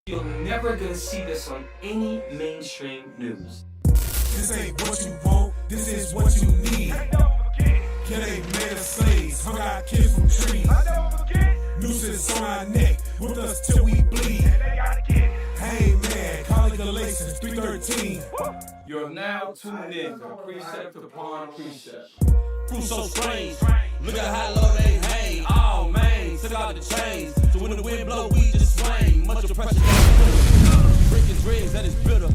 You're never gonna see this on any mainstream news. This ain't what you want, this is what you need. Yeah, they made us slaves, hung our kids from trees. Nooses on our neck, with us till we bleed. Hey man, call it Galatians 3:13. You're now tuned in to Precept upon Precept. Crew so strange, look at how low they hang. Oh man, took out the chains, so when the wind blow, we just swing. Much of pressure, breaking dreams that is bitter.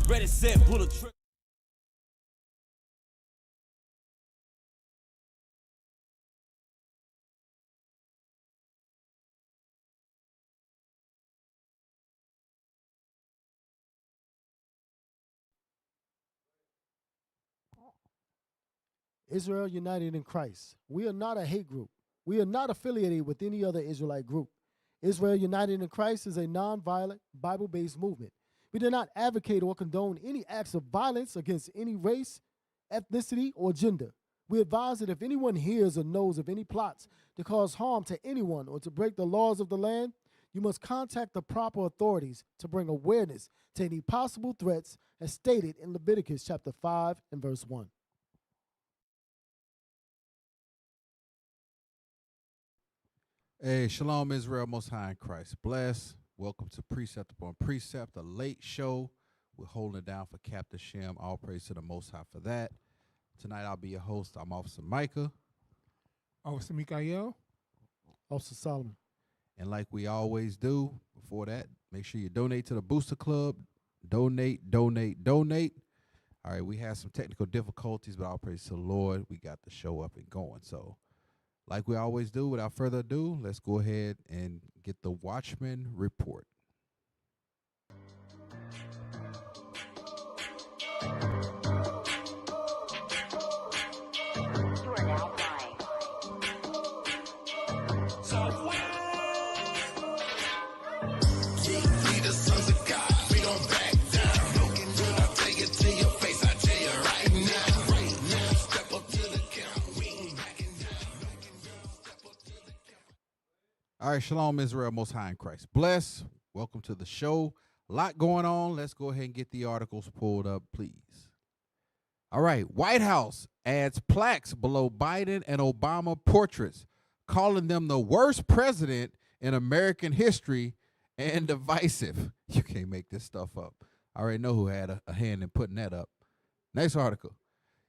Ready, set, pull a trigger. Israel United in Christ. We are not a hate group. We are not affiliated with any other Israelite group. Israel United in Christ is a non-violent, Bible-based movement. We do not advocate or condone any acts of violence against any race, ethnicity, or gender. We advise that if anyone hears or knows of any plots to cause harm to anyone or to break the laws of the land, you must contact the proper authorities to bring awareness to any possible threats as stated in Leviticus chapter 5 and verse 1. Hey, Shalom Israel, Most High in Christ. Bless. Welcome to Precept upon Precept, a late show. We're holding it down for Captain Shem. All praise to the Most High for that. Tonight I'll be your host. I'm Officer Micah. Officer Mikael. Officer Solomon. And like we always do, before that, make sure you donate to the Booster Club. Donate, donate, donate. All right, we had some technical difficulties, but all praise to the Lord. We got the show up and going. So, like we always do, without further ado, let's go ahead and get the Watchman Report. You are now flying. We the sons of God, we don't back down. Looking good, I'll take it to your face, I tell you right now. Right now, step up to the count, we ain't backing down. All right, Shalom Israel, Most High in Christ. Bless. Welcome to the show. A lot going on. Let's go ahead and get the articles pulled up, please. All right, White House adds plaques below Biden and Obama portraits, calling them the worst president in American history and divisive. You can't make this stuff up. I already know who had a hand in putting that up. Next article.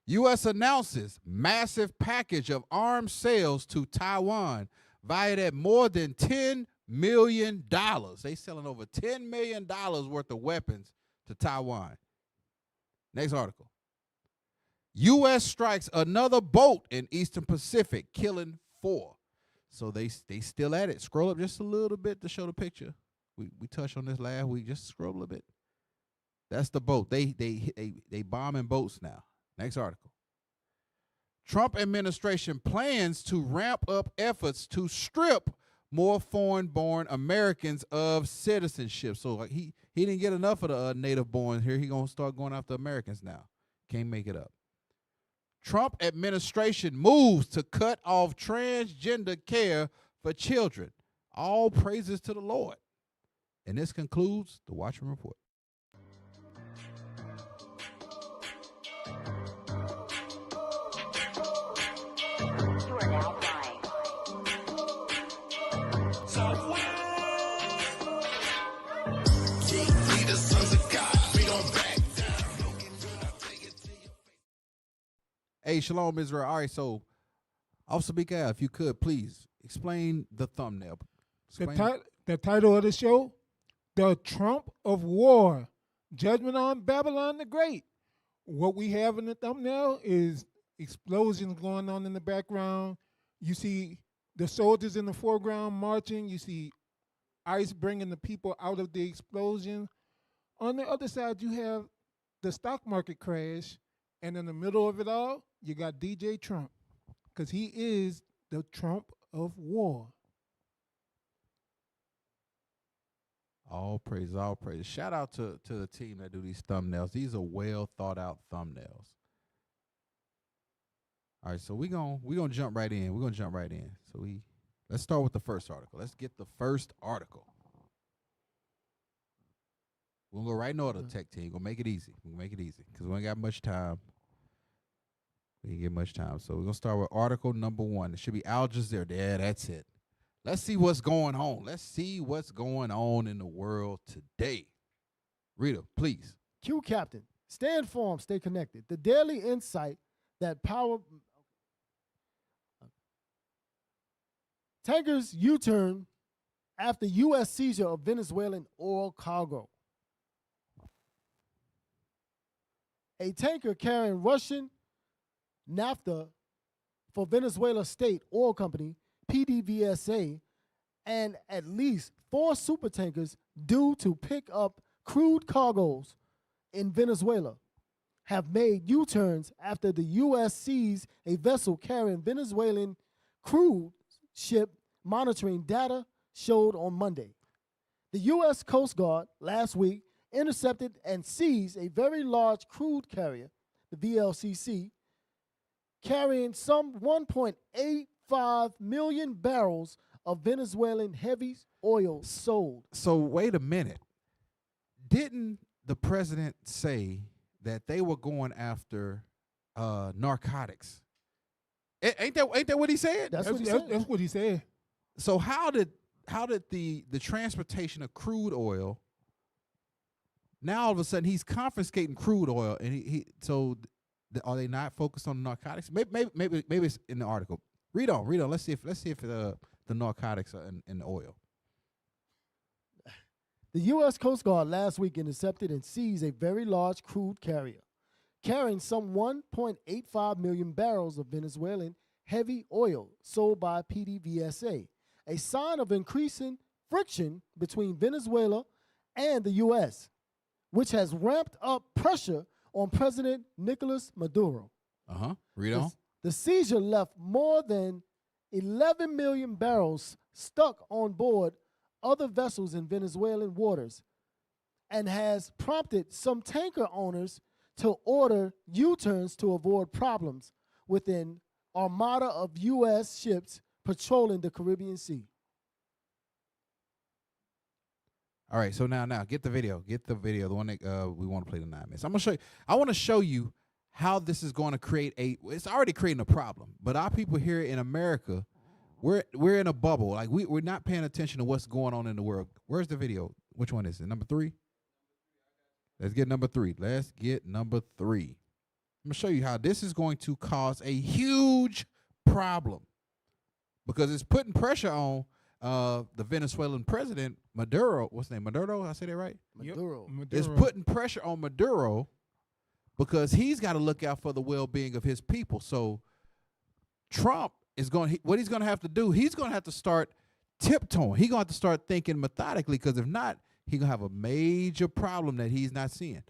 U.S. announces massive package of arms sales to Taiwan valued at more than $10 million. They selling over $10 million worth of weapons to Taiwan. Next article. U.S. strikes another boat in Eastern Pacific, killing 4. So they still at it. Scroll up just a little bit to show the picture. We touched on this last week. Just scroll a little bit. That's the boat. They bombing boats now. Next article. Trump administration plans to ramp up efforts to strip more foreign-born Americans of citizenship. So like he didn't get enough of the native-born here. He gonna start going after Americans now. Can't make it up. Trump administration moves to cut off transgender care for children. All praises to the Lord. And this concludes the Watchman Report. You are now flying. We the sons of God, we don't back down. Looking good, I'll take it to your face. Hey, Shalom Israel. All right, so Officer Mikael, if you could, please explain the thumbnail. The title of the show, The Trump of War, Judgment on Babylon the Great. What we have in the thumbnail is explosions going on in the background. You see the soldiers in the foreground marching. You see ICE bringing the people out of the explosion. On the other side, you have the stock market crash. And in the middle of it all, you got DJ Trump, because he is the Trump of war. All praise, all praise. Shout out to the team that do these thumbnails. These are well thought out thumbnails. All right, so we're gonna jump right in. We're gonna jump right in. So let's start with the first article. Let's get the first article. We'll go right in order, tech team. We'll make it easy. Because we ain't got much time. We didn't get much time. So we're going to start with article number 1. It should be Al Jazeera. Yeah, that's it. Let's see what's going on. Let's see what's going on in the world today. Rita, please. Q Captain, stay informed, stay connected. The daily insight that power tankers U-turn after U.S. seizure of Venezuelan oil cargo. A tanker carrying Russian naphtha for Venezuela State Oil Company, PDVSA, and at least 4 supertankers due to pick up crude cargoes in Venezuela have made U-turns after the U.S. seized a vessel carrying Venezuelan crude ship, monitoring data showed on Monday. The U.S. Coast Guard last week intercepted and seized a very large crude carrier, the VLCC, carrying some 1.85 million barrels of Venezuelan heavy oil sold. So wait a minute. Didn't the president say that they were going after narcotics? Ain't that what he said? That's what he said. That's what he said. So how did the transportation of crude oil, now all of a sudden he's confiscating crude oil, and are they not focused on narcotics? Maybe it's in the article. Read on. Let's see if the narcotics are in the oil. The U.S. Coast Guard last week intercepted and seized a very large crude carrier carrying some 1.85 million barrels of Venezuelan heavy oil sold by PDVSA, a sign of increasing friction between Venezuela and the U.S., which has ramped up pressure on President Nicolas Maduro. Read on. The seizure left more than 11 million barrels stuck on board other vessels in Venezuelan waters and has prompted some tanker owners to order U-turns to avoid problems with an armada of U.S. ships patrolling the Caribbean Sea. All right, so now get the video, the one that we want to play the 9 minutes. I'm gonna show you. I want to show you how this is going to create it's already creating a problem, but our people here in America, we're in a bubble. Like we're not paying attention to what's going on in the world. Where's the video? Which one is it? Number 3? Let's get number 3. I'm gonna show you how this is going to cause a huge problem because it's putting pressure on the Venezuelan president, Maduro. What's his name? Maduro? I say that right? Maduro. It's putting pressure on Maduro because he's got to look out for the well-being of his people. So Trump is what he's going to have to do, he's going to have to start tiptoeing. He's going to have to start thinking methodically, because if not, he's going to have a major problem that he's not seeing.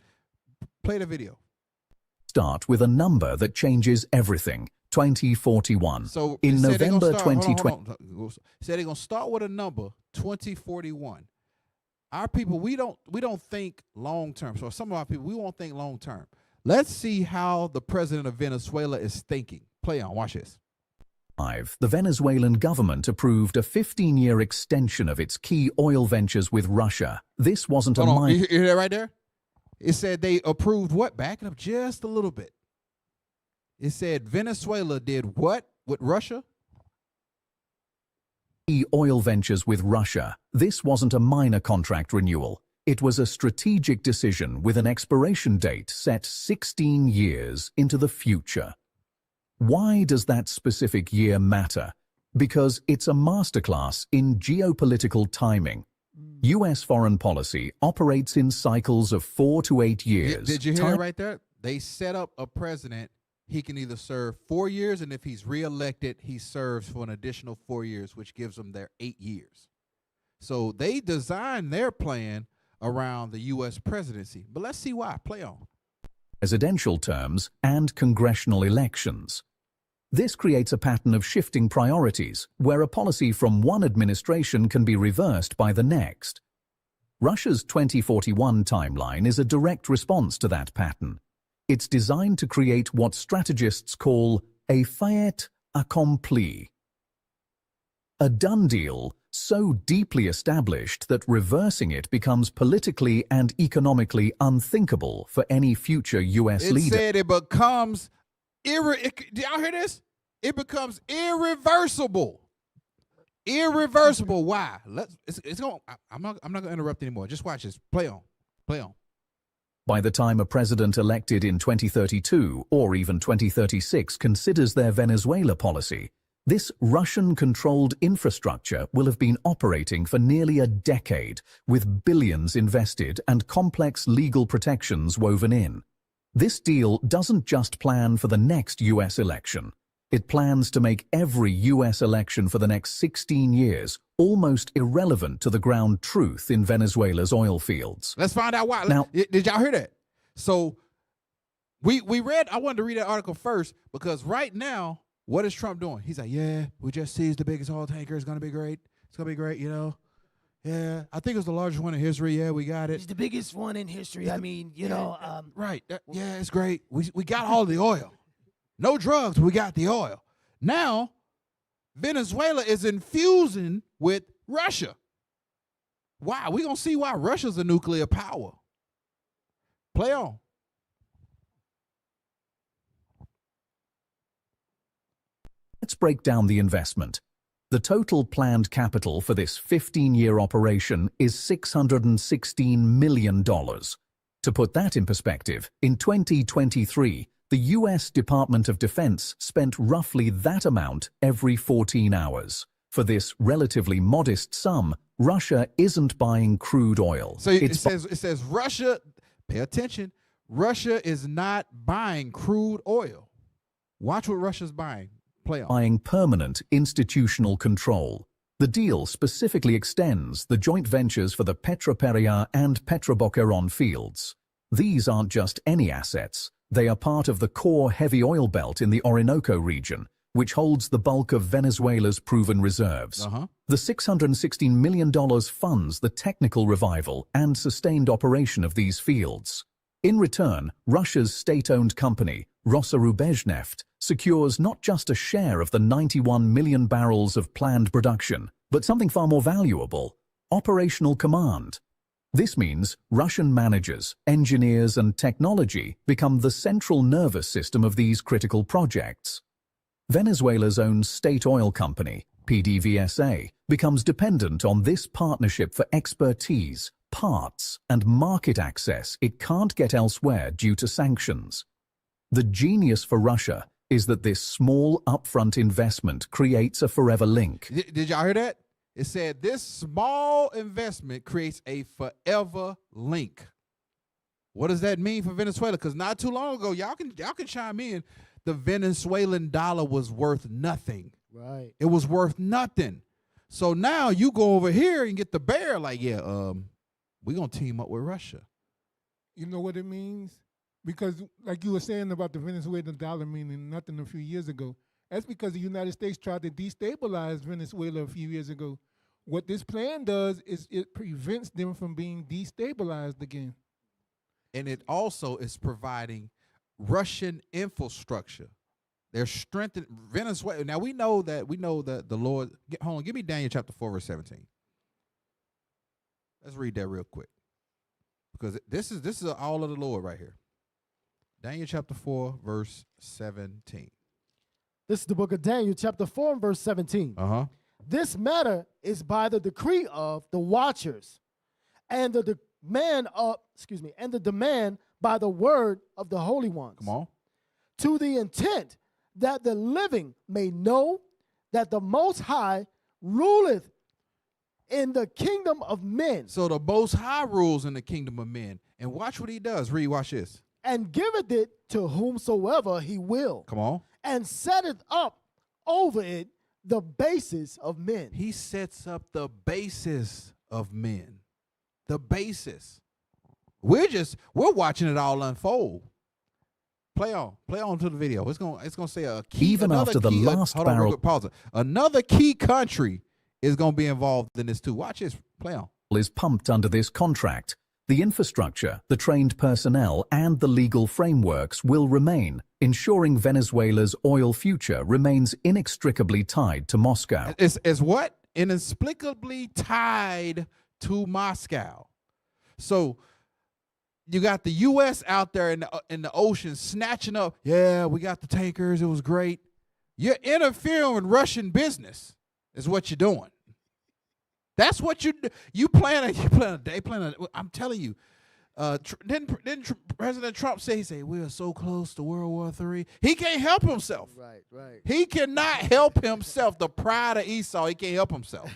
Play the video. Start with a number that changes everything. 2041. So in November 2020. Said they're going to start with a number, 2041. Our people, we don't think long term. So some of our people, we won't think long term. Let's see how the president of Venezuela is thinking. Play on. Watch this. The Venezuelan government approved a 15-year extension of its key oil ventures with Russia. This wasn't Hold a on. minor. You hear that right there? It said they approved what? Back it up just a little bit. It said Venezuela did what with Russia? Key oil ventures with Russia. This wasn't a minor contract renewal. It was a strategic decision with an expiration date set 16 years into the future. Why does that specific year matter? Because it's a masterclass in geopolitical timing. U.S. foreign policy operates in cycles of 4 to 8 years. Did you hear that right there? They set up a president. He can either serve 4 years, and if he's reelected, he serves for an additional 4 years, which gives them their 8 years. So they designed their plan around the U.S. presidency. But let's see why. Play on. Presidential terms and congressional elections. This creates a pattern of shifting priorities, where a policy from one administration can be reversed by the next. Russia's 2041 timeline is a direct response to that pattern. It's designed to create what strategists call a fait accompli. A done deal so deeply established that reversing it becomes politically and economically unthinkable for any future U.S. It leader. said it becomes did y'all hear this? It becomes irreversible. Irreversible. Why? I'm not gonna interrupt anymore. Just watch this. Play on. Play on. By the time a president elected in 2032 or even 2036 considers their Venezuela policy, this Russian-controlled infrastructure will have been operating for nearly a decade, with billions invested and complex legal protections woven in. This deal doesn't just plan for the next U.S. election. It plans to make every U.S. election for the next 16 years almost irrelevant to the ground truth in Venezuela's oil fields. Let's find out why. Now, did y'all hear that? So we read, I wanted to read that article first because right now, what is Trump doing? He's like, yeah, we just seized the biggest oil tanker. It's going to be great. It's going to be great, you know. Yeah, I think it was the largest one in history. Yeah, we got it. It's the biggest one in history. I mean, you know. Right. Yeah, it's great. We got all the oil. No drugs, we got the oil. Now, Venezuela is infusing with Russia. Why? We're going to see why Russia's a nuclear power. Play on. let's break down the investment. The total planned capital for this 15-year operation is $616 million. To put that in perspective, in 2023, the U.S. Department of Defense spent roughly that amount every 14 hours. For this relatively modest sum, Russia isn't buying crude oil. So it says Russia, pay attention, Russia is not buying crude oil. Watch what Russia's buying. Play on. Buying permanent institutional control. The deal specifically extends the joint ventures for the Petroperia and Petroboqueron fields. These aren't just any assets. They are part of the core heavy oil belt in the Orinoco region, which holds the bulk of Venezuela's proven reserves. The $616 million funds the technical revival and sustained operation of these fields. In return, Russia's state-owned company, Rosneft, secures not just a share of the 91 million barrels of planned production, but something far more valuable: operational command. This means Russian managers, engineers, and technology become the central nervous system of these critical projects. Venezuela's own state oil company, PDVSA, becomes dependent on this partnership for expertise, parts, and market access it can't get elsewhere due to sanctions. The genius for Russia is that this small upfront investment creates a forever link. Did y'all hear that? It said this small investment creates a forever link. What does that mean for Venezuela? Because not too long ago, y'all can chime in. The Venezuelan dollar was worth nothing. Right. It was worth nothing. So now you go over here and get the bear. Like, yeah, we're gonna team up with Russia. You know what it means? Because like you were saying about the Venezuelan dollar meaning nothing a few years ago, that's because the United States tried to destabilize Venezuela a few years ago. What this plan does is it prevents them from being destabilized again. And it also is providing Russian infrastructure. They're strengthening Venezuela. Now we know that the Lord. Hold on, give me Daniel chapter 4, verse 17. Let's read that real quick, because this is all of the Lord right here. Daniel chapter 4, verse 17. This is the book of Daniel, chapter 4, and verse 17. This matter is by the decree of the watchers, and the demand by the word of the holy ones. Come on. To the intent that the living may know that the Most High ruleth in the kingdom of men. So the Most High rules in the kingdom of men. And watch what he does. Read, watch this. And giveth it to whomsoever he will. Come on. And setteth up over it the basis of men. He sets up the basis of men. The basis. We're watching it all unfold. Play on to the video. It's gonna say a key. Even after the last barrel. Pause it. Another key country is gonna be involved in this too. Watch this. Play on. Is pumped under this contract. The infrastructure, the trained personnel, and the legal frameworks will remain, ensuring Venezuela's oil future remains inextricably tied to Moscow. Is what? inexplicably tied to Moscow. So you got the U.S. out there in the ocean snatching up. Yeah, we got the tankers. It was great. You're interfering with Russian business. Is what you're doing. That's what you plan. I'm telling you. Didn't President Trump say we are so close to World War III? He can't help himself. Right. He cannot help himself. The pride of Esau, he can't help himself.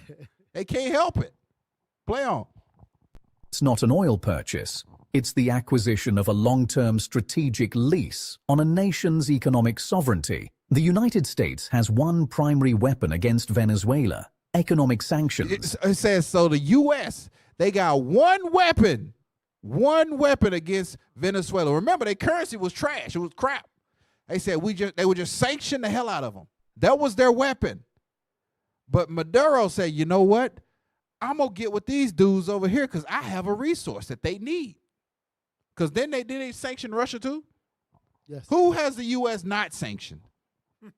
They can't help it. Play on. It's not an oil purchase. It's the acquisition of a long-term strategic lease on a nation's economic sovereignty. The United States has one primary weapon against Venezuela: economic sanctions. It says so. The U.S. they got one weapon against Venezuela. Remember, their currency was trash. It was crap. They said they would just sanction the hell out of them. That was their weapon. But Maduro said, you know what? I'm gonna get with these dudes over here because I have a resource that they need. Because then they sanction Russia too. Yes. Who has the U.S. not sanctioned?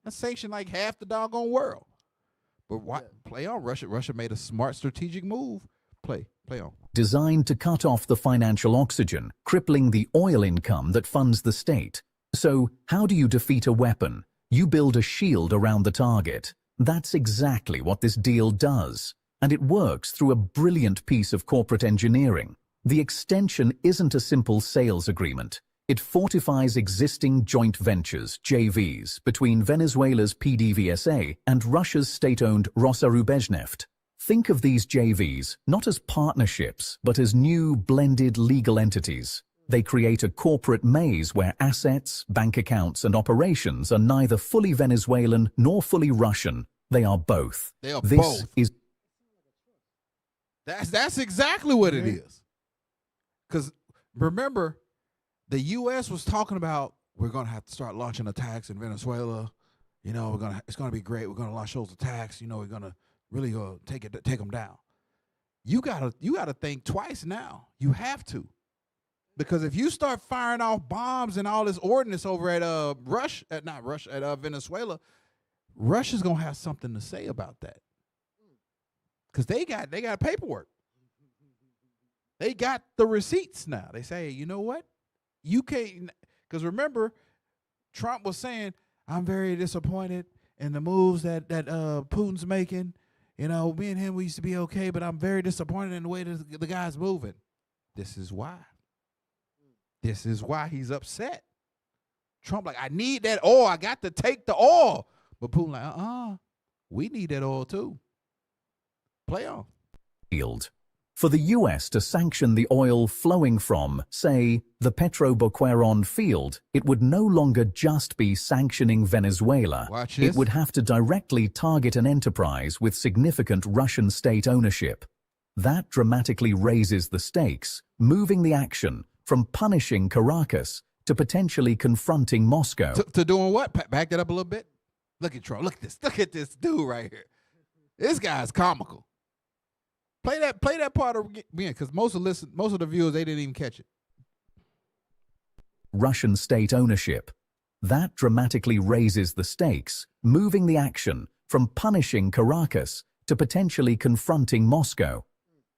That's sanctioned like half the doggone world. But what? Play on. Russia made a smart strategic move. Play on. Designed to cut off the financial oxygen, crippling the oil income that funds the state. So, how do you defeat a weapon? You build a shield around the target. That's exactly what this deal does. And it works through a brilliant piece of corporate engineering. The extension isn't a simple sales agreement. It fortifies existing joint ventures, JVs, between Venezuela's PDVSA and Russia's state-owned Rosarubezhneft. Think of these JVs not as partnerships, but as new, blended legal entities. They create a corporate maze where assets, bank accounts, and operations are neither fully Venezuelan nor fully Russian. They are both. They are This both. is That's exactly what it is. Because remember, the U.S. was talking about we're going to have to start launching attacks in Venezuela. You know, it's going to be great. We're going to launch those attacks. You know, we're going to really take them down. You gotta think twice now. You have to, because if you start firing off bombs and all this ordnance over at Venezuela, Russia's gonna have something to say about that. Because they got paperwork. They got the receipts now. They say, you know what? You can't, because remember, Trump was saying, I'm very disappointed in the moves that Putin's making. You know, me and him, we used to be okay, but I'm very disappointed in the way that the guy's moving. This is why. This is why he's upset. Trump like, I need that oil. I got to take the oil. But Putin like, we need that oil too. Play on. field. For the U.S. to sanction the oil flowing from, say, the Petroboqueron field, it would no longer just be sanctioning Venezuela. Watch this. It would have to directly target an enterprise with significant Russian state ownership. That dramatically raises the stakes, moving the action from punishing Caracas to potentially confronting Moscow. To doing what? Back that up a little bit. Look at Trump. Look at this. Look at this dude right here. This guy's comical. Play that part again, because most of the viewers, they didn't even catch it. Russian state ownership. That dramatically raises the stakes, moving the action from punishing Caracas to potentially confronting Moscow.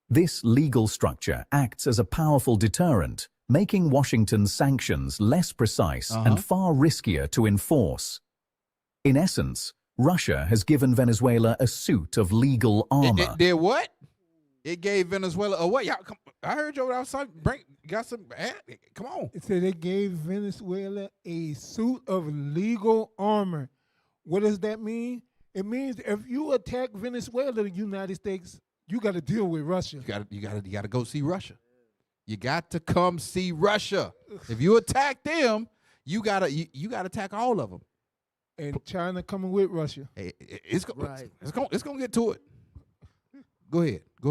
This legal structure acts as a powerful deterrent, making Washington's sanctions less precise and far riskier to enforce. In essence, Russia has given Venezuela a suit of legal armor. It did what? It gave Venezuela a what? Y'all, I heard you outside. Got some. Come on. It said it gave Venezuela a suit of legal armor. What does that mean? It means if you attack Venezuela, the United States, you got to deal with Russia. You got to go see Russia. You got to come see Russia. If you attack them, you got to attack all of them. And China coming with Russia. Hey, it's gonna get to it. Go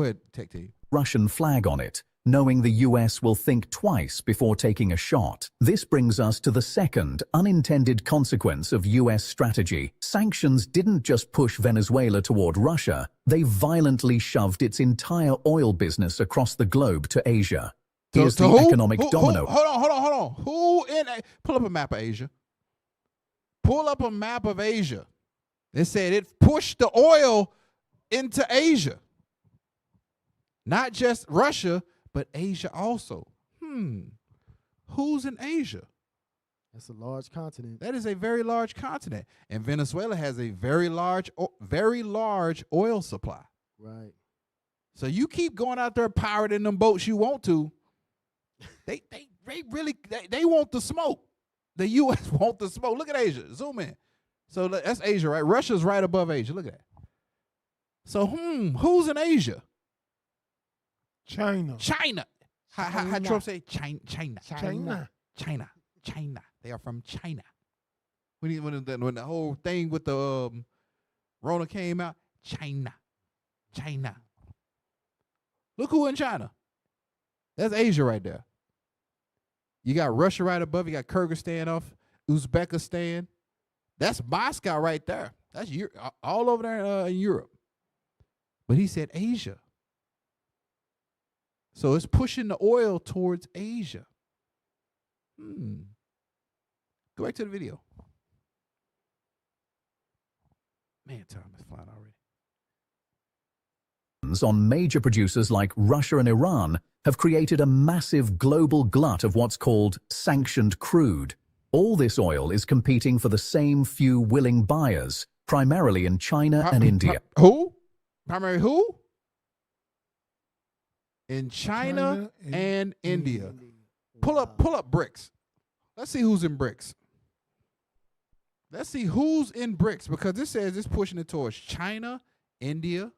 ahead, Tech Team. Russian flag on it, knowing the US will think twice before taking a shot. This brings us to the second unintended consequence of US strategy. Sanctions didn't just push Venezuela toward Russia, they violently shoved its entire oil business across the globe to Asia. Here's the economic domino. Hold on. Pull up a map of Asia. Pull up a map of Asia. They said it pushed the oil into Asia. Not just Russia, but Asia also. Who's in Asia? That's a large continent. That is a very large continent. And Venezuela has a very large oil supply. Right. So you keep going out there pirating them boats you want to. They really want the smoke. The U.S. want the smoke. Look at Asia. Zoom in. So that's Asia, right? Russia's right above Asia. Look at that. So who's in Asia? China. How Trump say China. China. China. They are from China. When the whole thing with the Rona came out, China. Look who in China. That's Asia right there. You got Russia right above. You got Kyrgyzstan off, Uzbekistan. That's Moscow right there. That's all over there in Europe. But he said Asia. So it's pushing the oil towards Asia. Go back to the video. Man, time is flying already. On major producers like Russia and Iran have created a massive global glut of what's called sanctioned crude. All this oil is competing for the same few willing buyers, primarily in China and India. Who? Primary who? In China and India. Pull up BRICS. Let's see who's in BRICS. Let's see who's in BRICS, because this says it's pushing it towards China, India,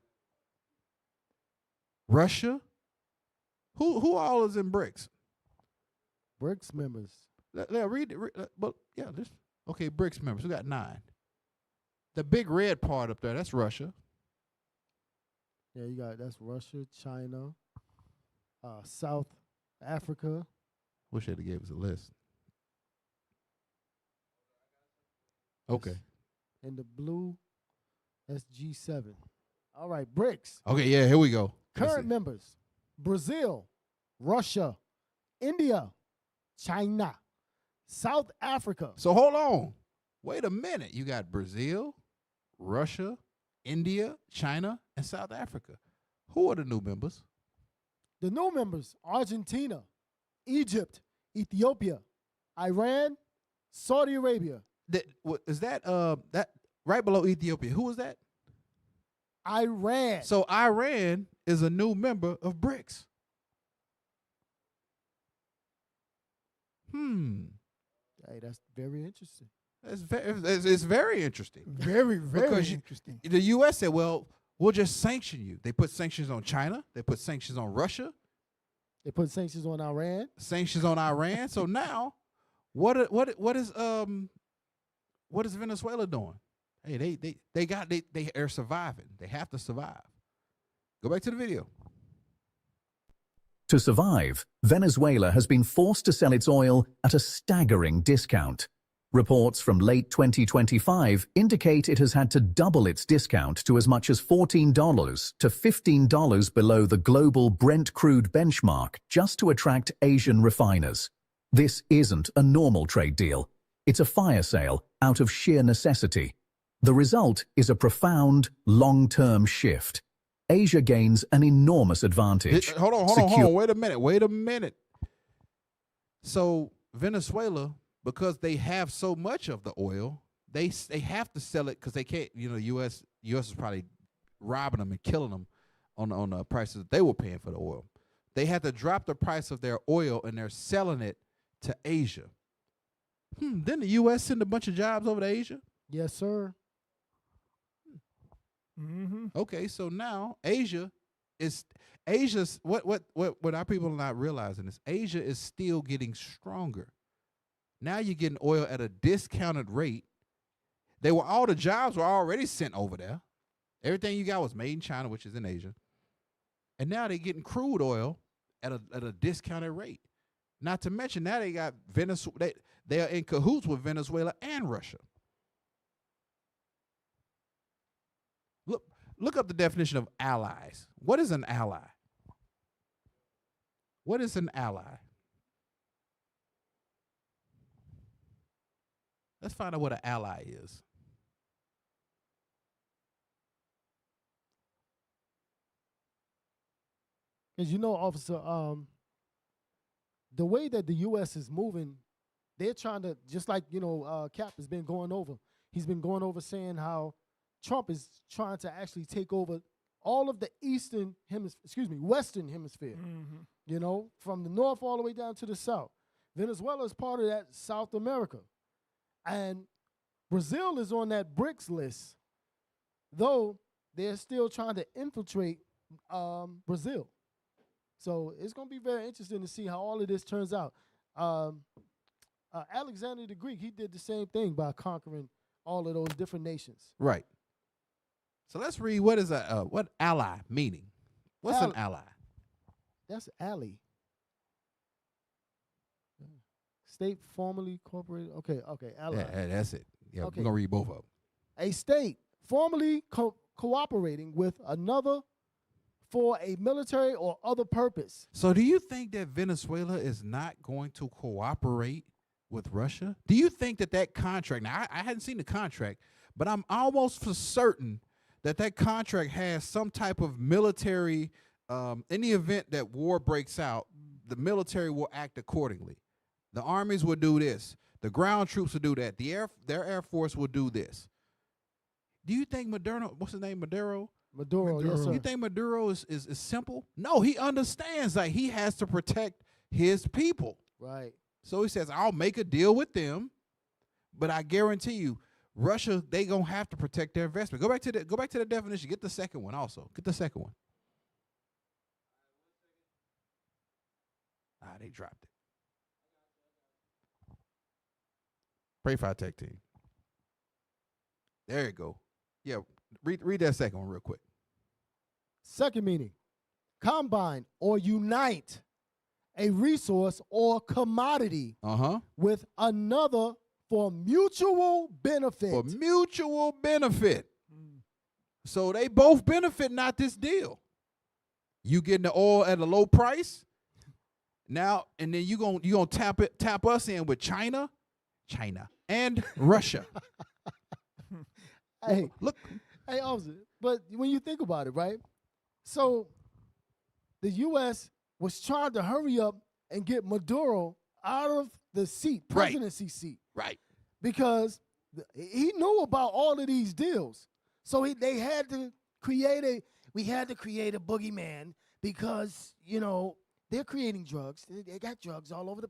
Russia. Who all is in BRICS? BRICS members. Read it. Okay, BRICS members. We got 9. The big red part up there, that's Russia. Yeah, that's Russia, China, South Africa. Wish they'd have gave us a list. Okay. And the blue, that's G7. All right, BRICS. Okay, yeah, here we go. Current members: Brazil, Russia, India, China, South Africa. So hold on. Wait a minute. You got Brazil, Russia, India, China, and South Africa. Who are the new members? The new members: Argentina, Egypt, Ethiopia, Iran, Saudi Arabia. Is that right below Ethiopia? Who is that? Iran. So Iran is a new member of BRICS. Hey, that's very interesting. It's very interesting. Very, very Because interesting. The U.S. said, well, we'll just sanction you. They put sanctions on China. They put sanctions on Russia. They put sanctions on Iran. Sanctions on Iran. So now, what is Venezuela doing? Hey, they're surviving. They have to survive. Go back to the video. To survive, Venezuela has been forced to sell its oil at a staggering discount. Reports from late 2025 indicate it has had to double its discount to as much as $14 to $15 below the global Brent crude benchmark just to attract Asian refiners. This isn't a normal trade deal. It's a fire sale out of sheer necessity. The result is a profound, long-term shift. Asia gains an enormous advantage. Hold on. Wait a minute. So Venezuela, because they have so much of the oil, they have to sell it because they can't. U.S. is probably robbing them and killing them on the prices that they were paying for the oil. They had to drop the price of their oil and they're selling it to Asia. Didn't the U.S. send a bunch of jobs over to Asia? Yes, sir. Okay, so now Asia's what our people are not realizing is Asia is still getting stronger. Now you're getting oil at a discounted rate. All the jobs were already sent over there. Everything you got was made in China, which is in Asia. And now they're getting crude oil at a discounted rate. Not to mention now they got Venezuela. They are in cahoots with Venezuela and Russia. Look up the definition of allies. What is an ally? What is an ally? Let's find out what an ally is. Because officer, the way that the U.S. is moving, they're trying to, just like, Cap has been going over. He's been going over saying how Trump is trying to actually take over all of the Western hemisphere, from the north all the way down to the south. Venezuela is part of that South America. And Brazil is on that BRICS list, though they're still trying to infiltrate Brazil. So it's going to be very interesting to see how all of this turns out. Alexander the Greek, he did the same thing by conquering all of those different nations. Right. So let's read what is what ally meaning. What's an ally? That's ally. State formally incorporated. Okay, ally. Yeah, that's it. Yeah, Okay. we're gonna read both of them. A state formally cooperating with another for a military or other purpose. So do you think that Venezuela is not going to cooperate with Russia? Do you think that contract, now I hadn't seen the contract, but I'm almost for certain that contract has some type of military, in the event that war breaks out, the military will act accordingly. The armies will do this. The ground troops will do that. Their Air Force will do this. Do you think Maduro, what's his name, Maduro, Yes, sir. you think Maduro is simple? No, he understands that he has to protect his people. Right. So he says, I'll make a deal with them, but I guarantee you, Russia, they gonna have to protect their investment. Go back to the definition. Get the second one also. Get the second one. They dropped it. Pray for our tech team. There you go. Yeah, read that second one real quick. Second meaning, combine or unite a resource or commodity with another for mutual benefit. For mutual benefit. So they both benefit, not this deal. You getting the oil at a low price now, and then you gonna tap us in with China and Russia. Hey, look, hey, officer, but when you think about it, right? So the U.S. was trying to hurry up and get Maduro out of the seat, presidency seat. Right. Because he knew about all of these deals. So they had to create a boogeyman because, they're creating drugs. They got drugs all over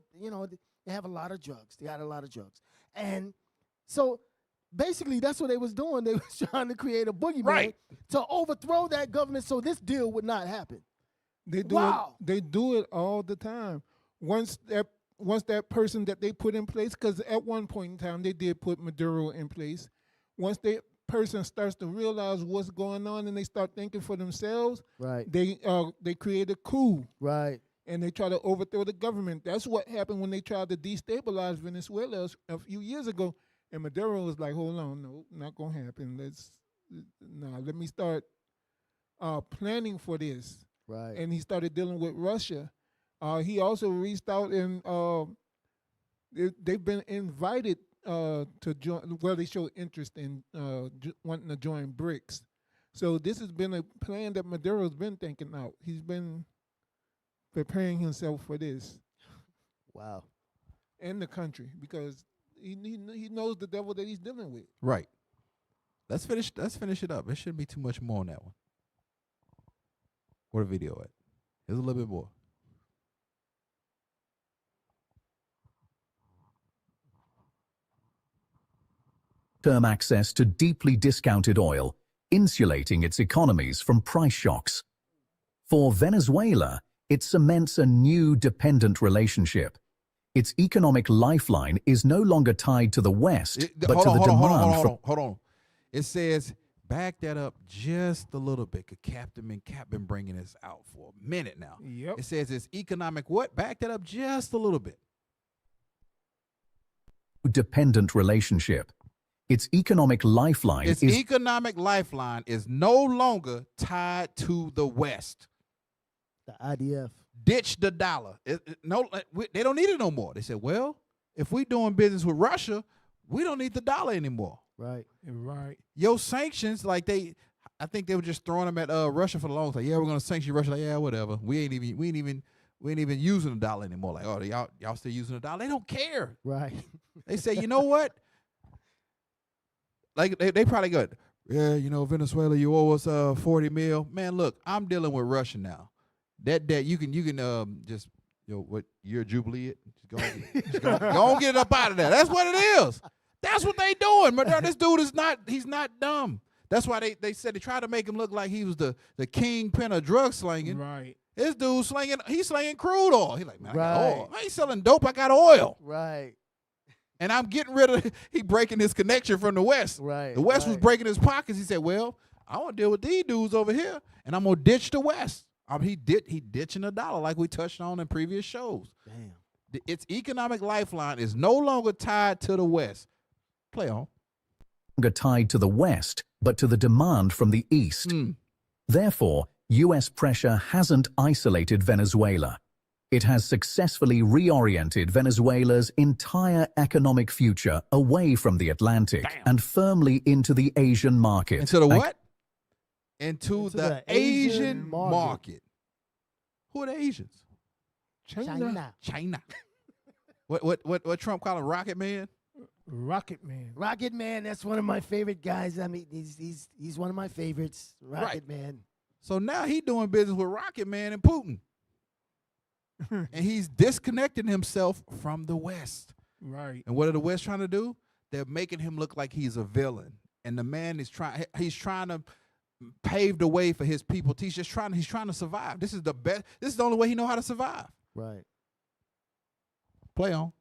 they have a lot of drugs. They got a lot of drugs. And so basically that's what they was doing. They was trying to create a boogeyman to overthrow that government so this deal would not happen. They do it all the time. Once that person that they put in place, because at one point in time they did put Maduro in place. Once that person starts to realize what's going on and they start thinking for themselves, they create a coup. Right. And they try to overthrow the government. That's what happened when they tried to destabilize Venezuela a few years ago. And Maduro was like, hold on, no, not going to happen. Let me start planning for this. Right. And he started dealing with Russia. He also reached out and they've been invited to join, well, they showed interest in wanting to join BRICS. So this has been a plan that Maduro's been thinking out. He's been preparing himself for this. Wow. And the country, because he knows the devil that he's dealing with. Right. Let's finish it up. There shouldn't be too much more on that one. Where the video at? There's a little bit more. Term access to deeply discounted oil, insulating its economies from price shocks. For Venezuela, it cements a new dependent relationship. Its economic lifeline is no longer tied to the West, but to the demand from... Hold on. It says, back that up just a little bit, because Captain been bringing this out for a minute now. Yep. It says it's economic what? Back that up just a little bit. Dependent relationship. Its economic lifeline is no longer tied to the West. The IDF. Ditch the dollar. They don't need it no more. They said, well, if we doing business with Russia, we don't need the dollar anymore. Right. Right. Your sanctions, like I think they were just throwing them at Russia for the longest. Like, yeah, we're gonna sanction Russia. Like, yeah, whatever. We ain't even using the dollar anymore. Like, oh, y'all still using the dollar? They don't care. Right. They say, you know what? Like they probably go, yeah, Venezuela, you owe us $40 million. Man, look, I'm dealing with Russia now. That debt you can just what year jubilee it? Just go on get it up out of there. That's what it is. That's what they doing. But this dude he's not dumb. That's why they said they tried to make him look like he was the kingpin of drug slinging. Right. This dude he's slinging crude oil. He's like, man, I got Right. oil. I ain't selling dope, I got oil. Right. And I'm getting rid of he breaking his connection from the West. Right. The West was right. breaking his pockets. He said, well, I want to deal with these dudes over here, and I'm gonna ditch the West. He ditching the dollar like we touched on in previous shows. Damn. Its economic lifeline is no longer tied to the West. Play on. Longer tied to the West, but to the demand from the East. Therefore, U.S. pressure hasn't isolated Venezuela. It has successfully reoriented Venezuela's entire economic future away from the Atlantic and firmly into the Asian market. Into the what? Into the Asian market. Who are the Asians? China. China. What Trump call him? Rocket Man? Rocket Man. Rocket Man, that's one of my favorite guys. I mean, he's one of my favorites. Rocket Man. So now he doing business with Rocket Man and Putin. And he's disconnecting himself from the West. Right. And what are the West trying to do? They're making him look like he's a villain. And the man is trying to pave the way for his people. He's trying to survive. This is the best. This is the only way he know how to survive. Right. Play on.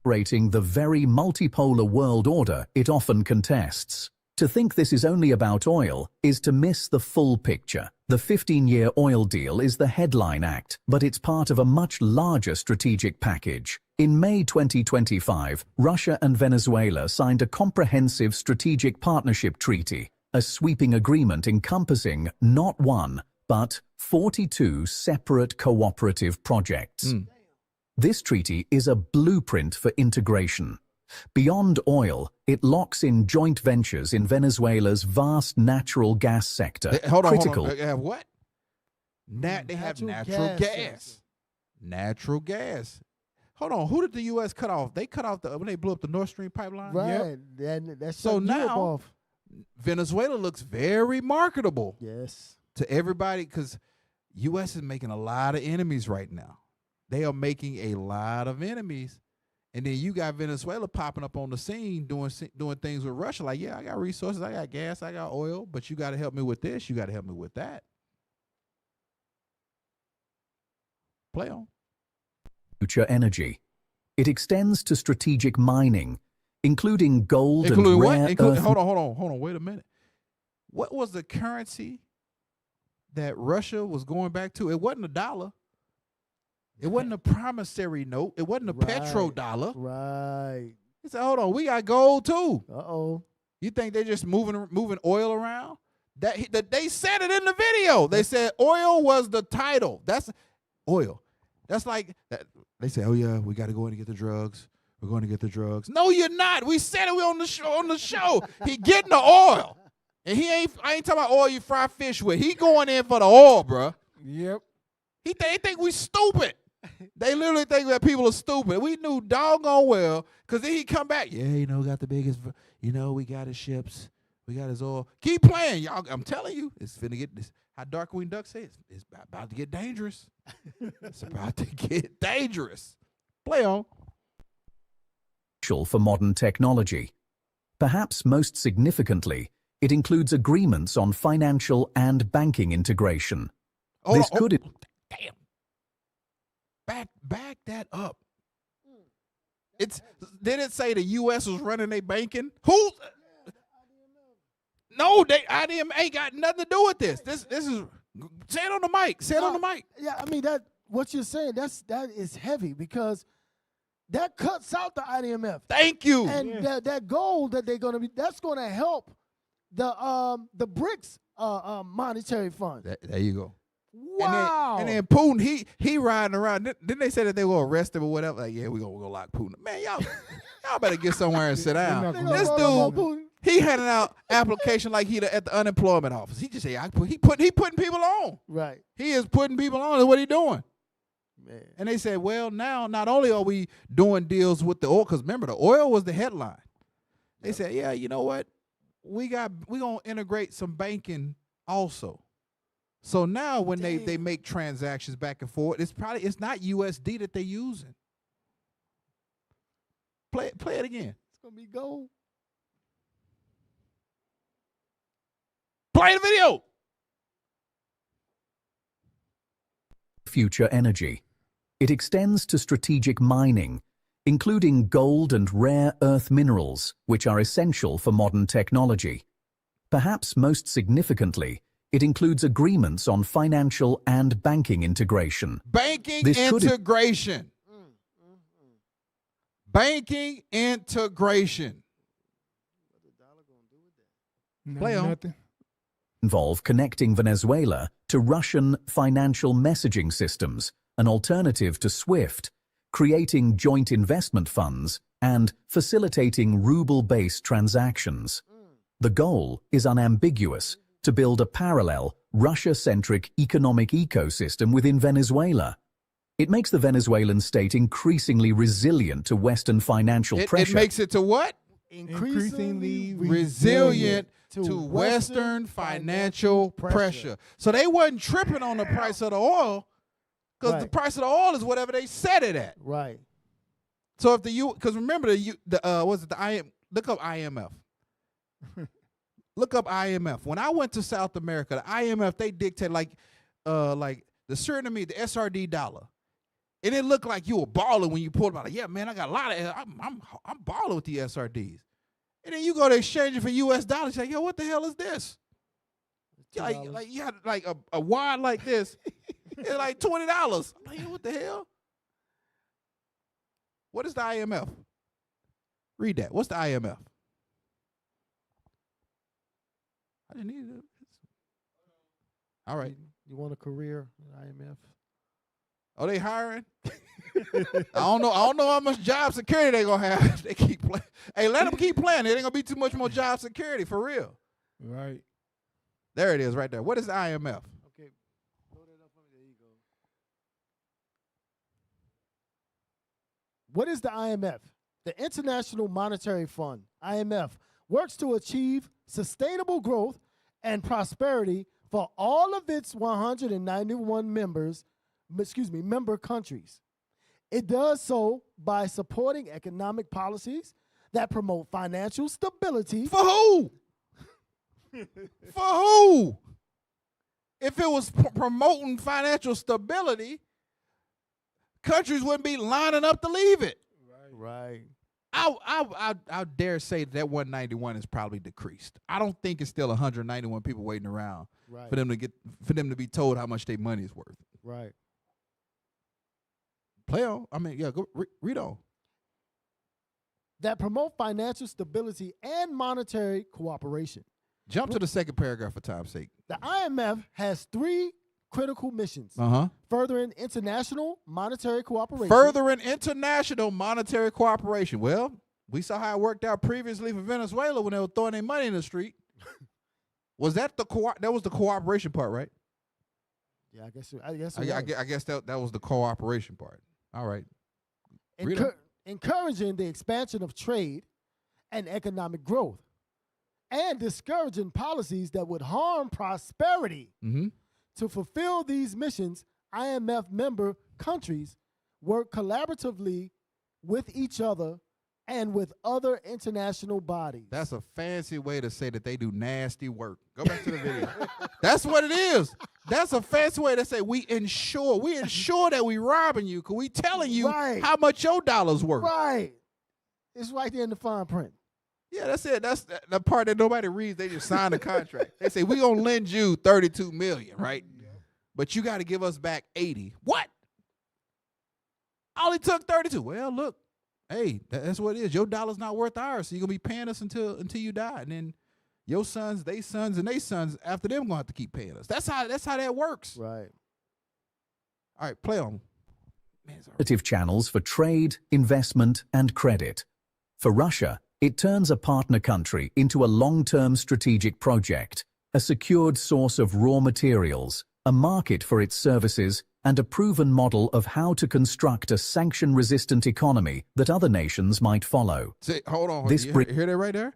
Operating the very multipolar world order it often contests. To think this is only about oil is to miss the full picture. The 15-year oil deal is the headline act, but it's part of a much larger strategic package. In May 2025, Russia and Venezuela signed a comprehensive strategic partnership treaty, a sweeping agreement encompassing not one, but 42 separate cooperative projects. This treaty is a blueprint for integration. Beyond oil, it locks in joint ventures in Venezuela's vast natural gas sector. Hold on. Critical. They have what? They have natural gas. Natural gas. Hold on. Who did the U.S. cut off? They cut off when they blew up the Nord Stream pipeline. Right. And that's So now Venezuela looks very marketable. Yes. To everybody because U.S. is making a lot of enemies right now. They are making a lot of enemies. And then you got Venezuela popping up on the scene doing things with Russia. Like, yeah, I got resources, I got gas, I got oil, but you got to help me with this. You got to help me with that. Play on. Future energy. It extends to strategic mining, including gold Including and what? rare earth. Hold on. Wait a minute. What was the currency that Russia was going back to? It wasn't a dollar. It wasn't a promissory note. It wasn't a petrodollar. Right. He said, hold on, we got gold too. Uh-oh. You think they're just moving oil around? That they said it in the video. They said oil was the title. That's oil. That's like that. They say, oh yeah, we got to go in and get the drugs. We're going to get the drugs. No, you're not. We said it. We on the show. He getting the oil, and I ain't talking about oil you fry fish with. He going in for the oil, bro. Yep. They think we stupid. They literally think that people are stupid. We knew doggone well, because then he come back. Yeah, got the biggest, we got his ships. We got his oil. Keep playing, y'all. I'm telling you, it's finna get this. How Darkwing Duck says, it's about to get dangerous. It's about to get dangerous. Play on. For modern technology. Perhaps most significantly, it includes agreements on financial and banking integration. Damn. Back that up. Did it say the U.S. was running their banking? Who? No, IDM ain't got nothing to do with this. This is say it on the mic. Say it on the mic. Yeah, I mean that what you're saying that is heavy because that cuts out the IDMF. Thank you. And that goal that they're gonna be that's gonna help the BRICS monetary fund. There you go. Wow. And then Putin, he riding around. Didn't they say that they will arrest him or whatever? Like, yeah, we're gonna lock Putin. Man, y'all better get somewhere and sit down. They're not This gonna dude, He handing out application like he at the unemployment office. He just say, he putting people on. Right. He is putting people on. Is what he doing. Man. And they said, well, now not only are we doing deals with the oil, because remember the oil was the headline. They said, yeah, you know what? We're gonna integrate some banking also. So now when they make transactions back and forth, it's not USD that they're using. Play it again. It's gonna be gold. Play the video. Future energy. It extends to strategic mining, including gold and rare earth minerals, which are essential for modern technology. Perhaps most significantly, it includes agreements on financial and banking integration. Banking integration. Banking integration. Play on. Nothing. Involve connecting Venezuela to Russian financial messaging systems, an alternative to SWIFT, creating joint investment funds, and facilitating ruble-based transactions. The goal is unambiguous: to build a parallel, Russia-centric economic ecosystem within Venezuela. It makes the Venezuelan state increasingly resilient to Western financial pressure. It makes it to what? Increasingly Resilient to Western financial pressure. So they wasn't tripping on the price of the oil, because the price of the oil is whatever they set it at. Right. So if because remember look up IMF. Look up IMF. When I went to South America, the IMF, they dictate like the Suriname, the SRD dollar. And it looked like you were balling when you pulled it out. Like, yeah, man, I got a lot of I'm balling with the SRDs. And then you go to exchange it for US dollars. You're like, yo, what the hell is this? Like you had like a wad like this. It's like $20. I'm like, what the hell? What is the IMF? Read that. What's the IMF? I didn't need it. All right. You want a career in IMF? Are they hiring? I don't know how much job security they gonna have. They keep playing. Hey, let them keep playing. It ain't gonna be too much more job security for real. Right. There it is, right there. What is the IMF? Okay, load it up for me. There you go. What is the IMF? The International Monetary Fund, IMF, works to achieve sustainable growth and prosperity for all of its 191 member countries. It does so by supporting economic policies that promote financial stability. For who? For who? If it was promoting financial stability, countries wouldn't be lining up to leave it. Right. I dare say that 191 is probably decreased. I don't think it's still 191 people waiting around for them to be told how much their money is worth. Right. Play on. I mean, yeah, go read on. That promote financial stability and monetary cooperation. Jump to the second paragraph for time's sake. The IMF has 3 critical missions. Furthering international monetary cooperation. Furthering international monetary cooperation. Well, we saw how it worked out previously for Venezuela when they were throwing their money in the street. Was that that was the cooperation part, right? Yeah, I guess I guess that was the cooperation part. All right. Encouraging the expansion of trade and economic growth, and discouraging policies that would harm prosperity. To fulfill these missions, IMF member countries work collaboratively with each other and with other international bodies. That's a fancy way to say that they do nasty work. Go back to the video. That's what it is. That's a fancy way to say we ensure that we robbing you because we telling you how much your dollar's worth. Right. It's right there in the fine print. Yeah, that's it. That's the part that nobody reads. They just sign the contract. They say, we're going to lend you $32 million, right? But you got to give us back 80. What? I only took 32. Well, look, hey, that's what it is. Your dollar's not worth ours, so you're going to be paying us until you die. And then your sons, they sons, and they sons, after them, going to have to keep paying us. That's how that works. Right. All right, play on. Channels for trade, investment, and credit. For Russia, It turns a partner country into a long-term strategic project, a secured source of raw materials, a market for its services, and a proven model of how to construct a sanction-resistant economy that other nations might follow. See, hold on. This You hear that right there?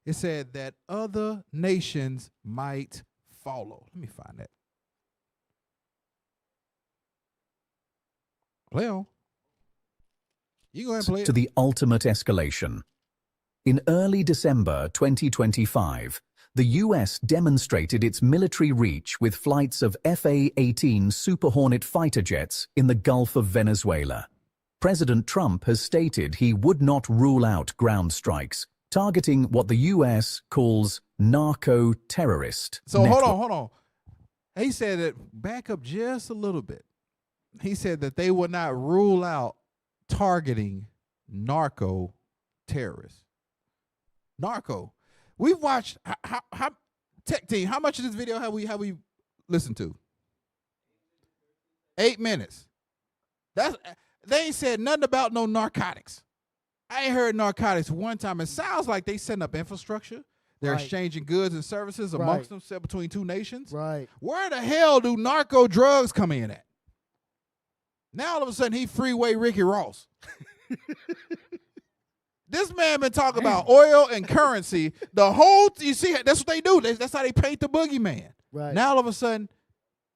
It said that other nations might follow. Let me find that. Play on. You go ahead and play it. To the ultimate escalation. In early December 2025, the U.S. demonstrated its military reach with flights of FA-18 Super Hornet fighter jets in the Gulf of Venezuela. President Trump has stated he would not rule out ground strikes, targeting what the U.S. calls narco-terrorist So hold on. He said that, back up just a little bit. He said that they would not rule out targeting narco-terrorists. Narco. We've watched, how tech team, how much of this video have we listened to? 8 minutes. They ain't said nothing about no narcotics. I ain't heard narcotics one time. It sounds like they setting up infrastructure. They're exchanging goods and services amongst themselves between two nations. Right. Where the hell do narco drugs come in at? Now all of a sudden he freeway Ricky Ross. This man been talking about oil and currency. You see, that's what they do. That's how they paint the boogeyman. Right. Now all of a sudden,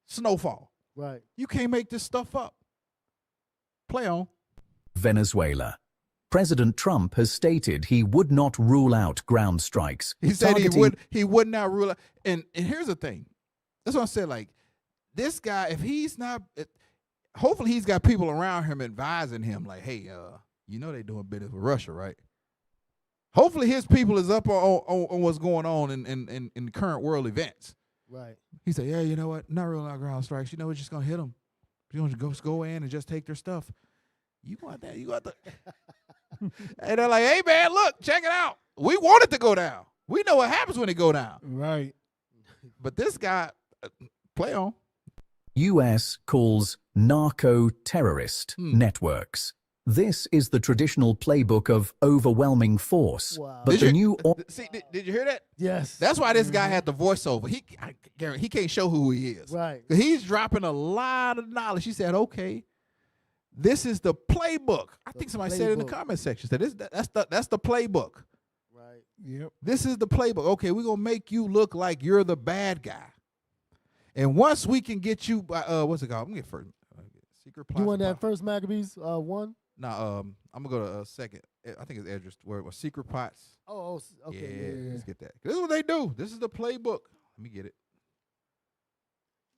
snowfall. Right. You can't make this stuff up. Play on. Venezuela. President Trump has stated he would not rule out ground strikes. He said he would not rule out. And here's the thing. That's what I said. Like, this guy, if he's not, hopefully he's got people around him advising him, like, hey, you know they doing business with Russia, right? Hopefully his people is up on what's going on in current world events. Right. He said, yeah, you know what? Not ruling out ground strikes. You know, we're just going to hit them. We're going to go in and just take their stuff. You want that? You got the... And they're like, hey, man, look, check it out. We want it to go down. We know what happens when it go down. Right. But this guy, play on. U.S. calls narco-terrorist networks. This is the traditional playbook of overwhelming force. Wow. But the new... Did you hear that? Yes. That's why this guy had the voiceover. He can't show who he is. Right. He's dropping a lot of knowledge. He said, okay, this is the playbook. I think somebody said it in the comment section. That's the playbook. Right. Yep. This is the playbook. Okay, we're going to make you look like you're the bad guy. And once we can get you, what's it called? I'm going to get first. Secret plot. You want that first Maccabees 1? No, I'm going to go to second. I think it's Edris, where it was secret plots. Oh, okay. Yeah, let's get that. This is what they do. This is the playbook. Let me get it.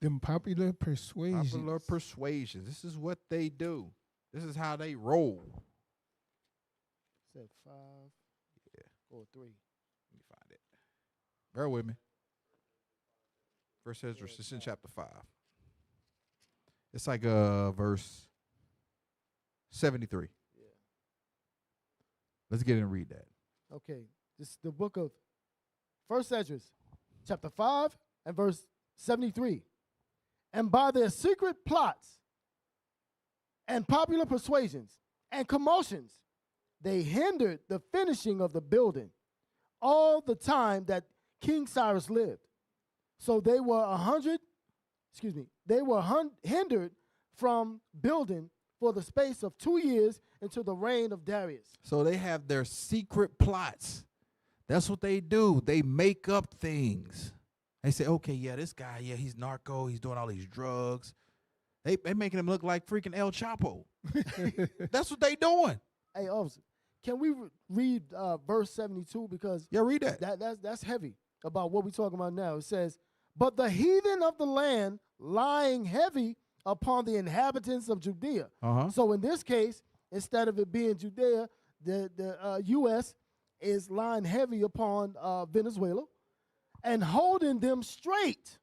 Them popular persuasions. Popular persuasions. This is what they do. This is how they roll. Said 5 or 3. Let me find it. Bear with me. First Ezra, it's in chapter 5. It's like verse 73. Yeah. Let's get in and read that. Okay. This is the book of First Esdras, chapter 5 and verse 73. And by their secret plots and popular persuasions and commotions, they hindered the finishing of the building all the time that King Cyrus lived. So they were hindered from building for the space of 2 years until the reign of Darius. So they have their secret plots. That's what they do. They make up things. They say, okay, yeah, this guy, yeah, he's narco. He's doing all these drugs. They making him look like freaking El Chapo. That's what they doing. Hey, officer, can we read verse 72? Because yeah, read that. That's heavy about what we're talking about now. It says, but the heathen of the land lying heavy upon the inhabitants of Judea. So in this case, instead of it being Judea, the U.S. is lying heavy upon Venezuela and holding them straight,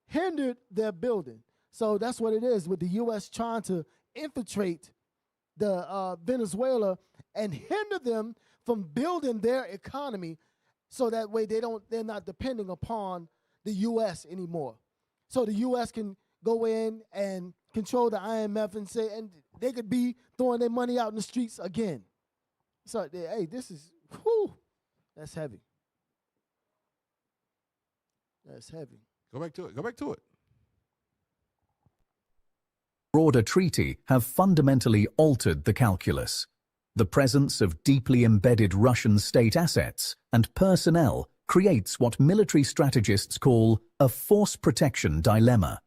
hindered their building. So that's what it is with the U.S. trying to infiltrate the Venezuela and hinder them from building their economy, so that way they're not depending upon the U.S. anymore. So the U.S. can go in and control the IMF and they could be throwing their money out in the streets again. So hey, this is Whew, that's heavy. That's heavy. Go back to it. Go back to it. Broader treaty have fundamentally altered the calculus. The presence of deeply embedded Russian state assets and personnel creates what military strategists call a force protection dilemma.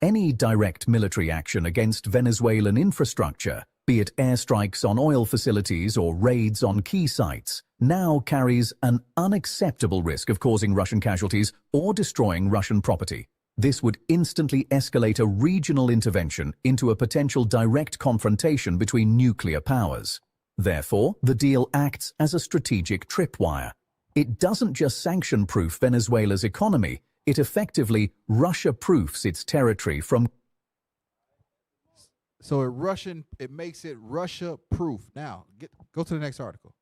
Any direct military action against Venezuelan infrastructure, be it airstrikes on oil facilities or raids on key sites, now carries an unacceptable risk of causing Russian casualties or destroying Russian property. This would instantly escalate a regional intervention into a potential direct confrontation between nuclear powers. Therefore, the deal acts as a strategic tripwire. It doesn't just sanction-proof Venezuela's economy, it effectively Russia-proofs its territory from... So it makes it Russia-proof. Now, go to the next article.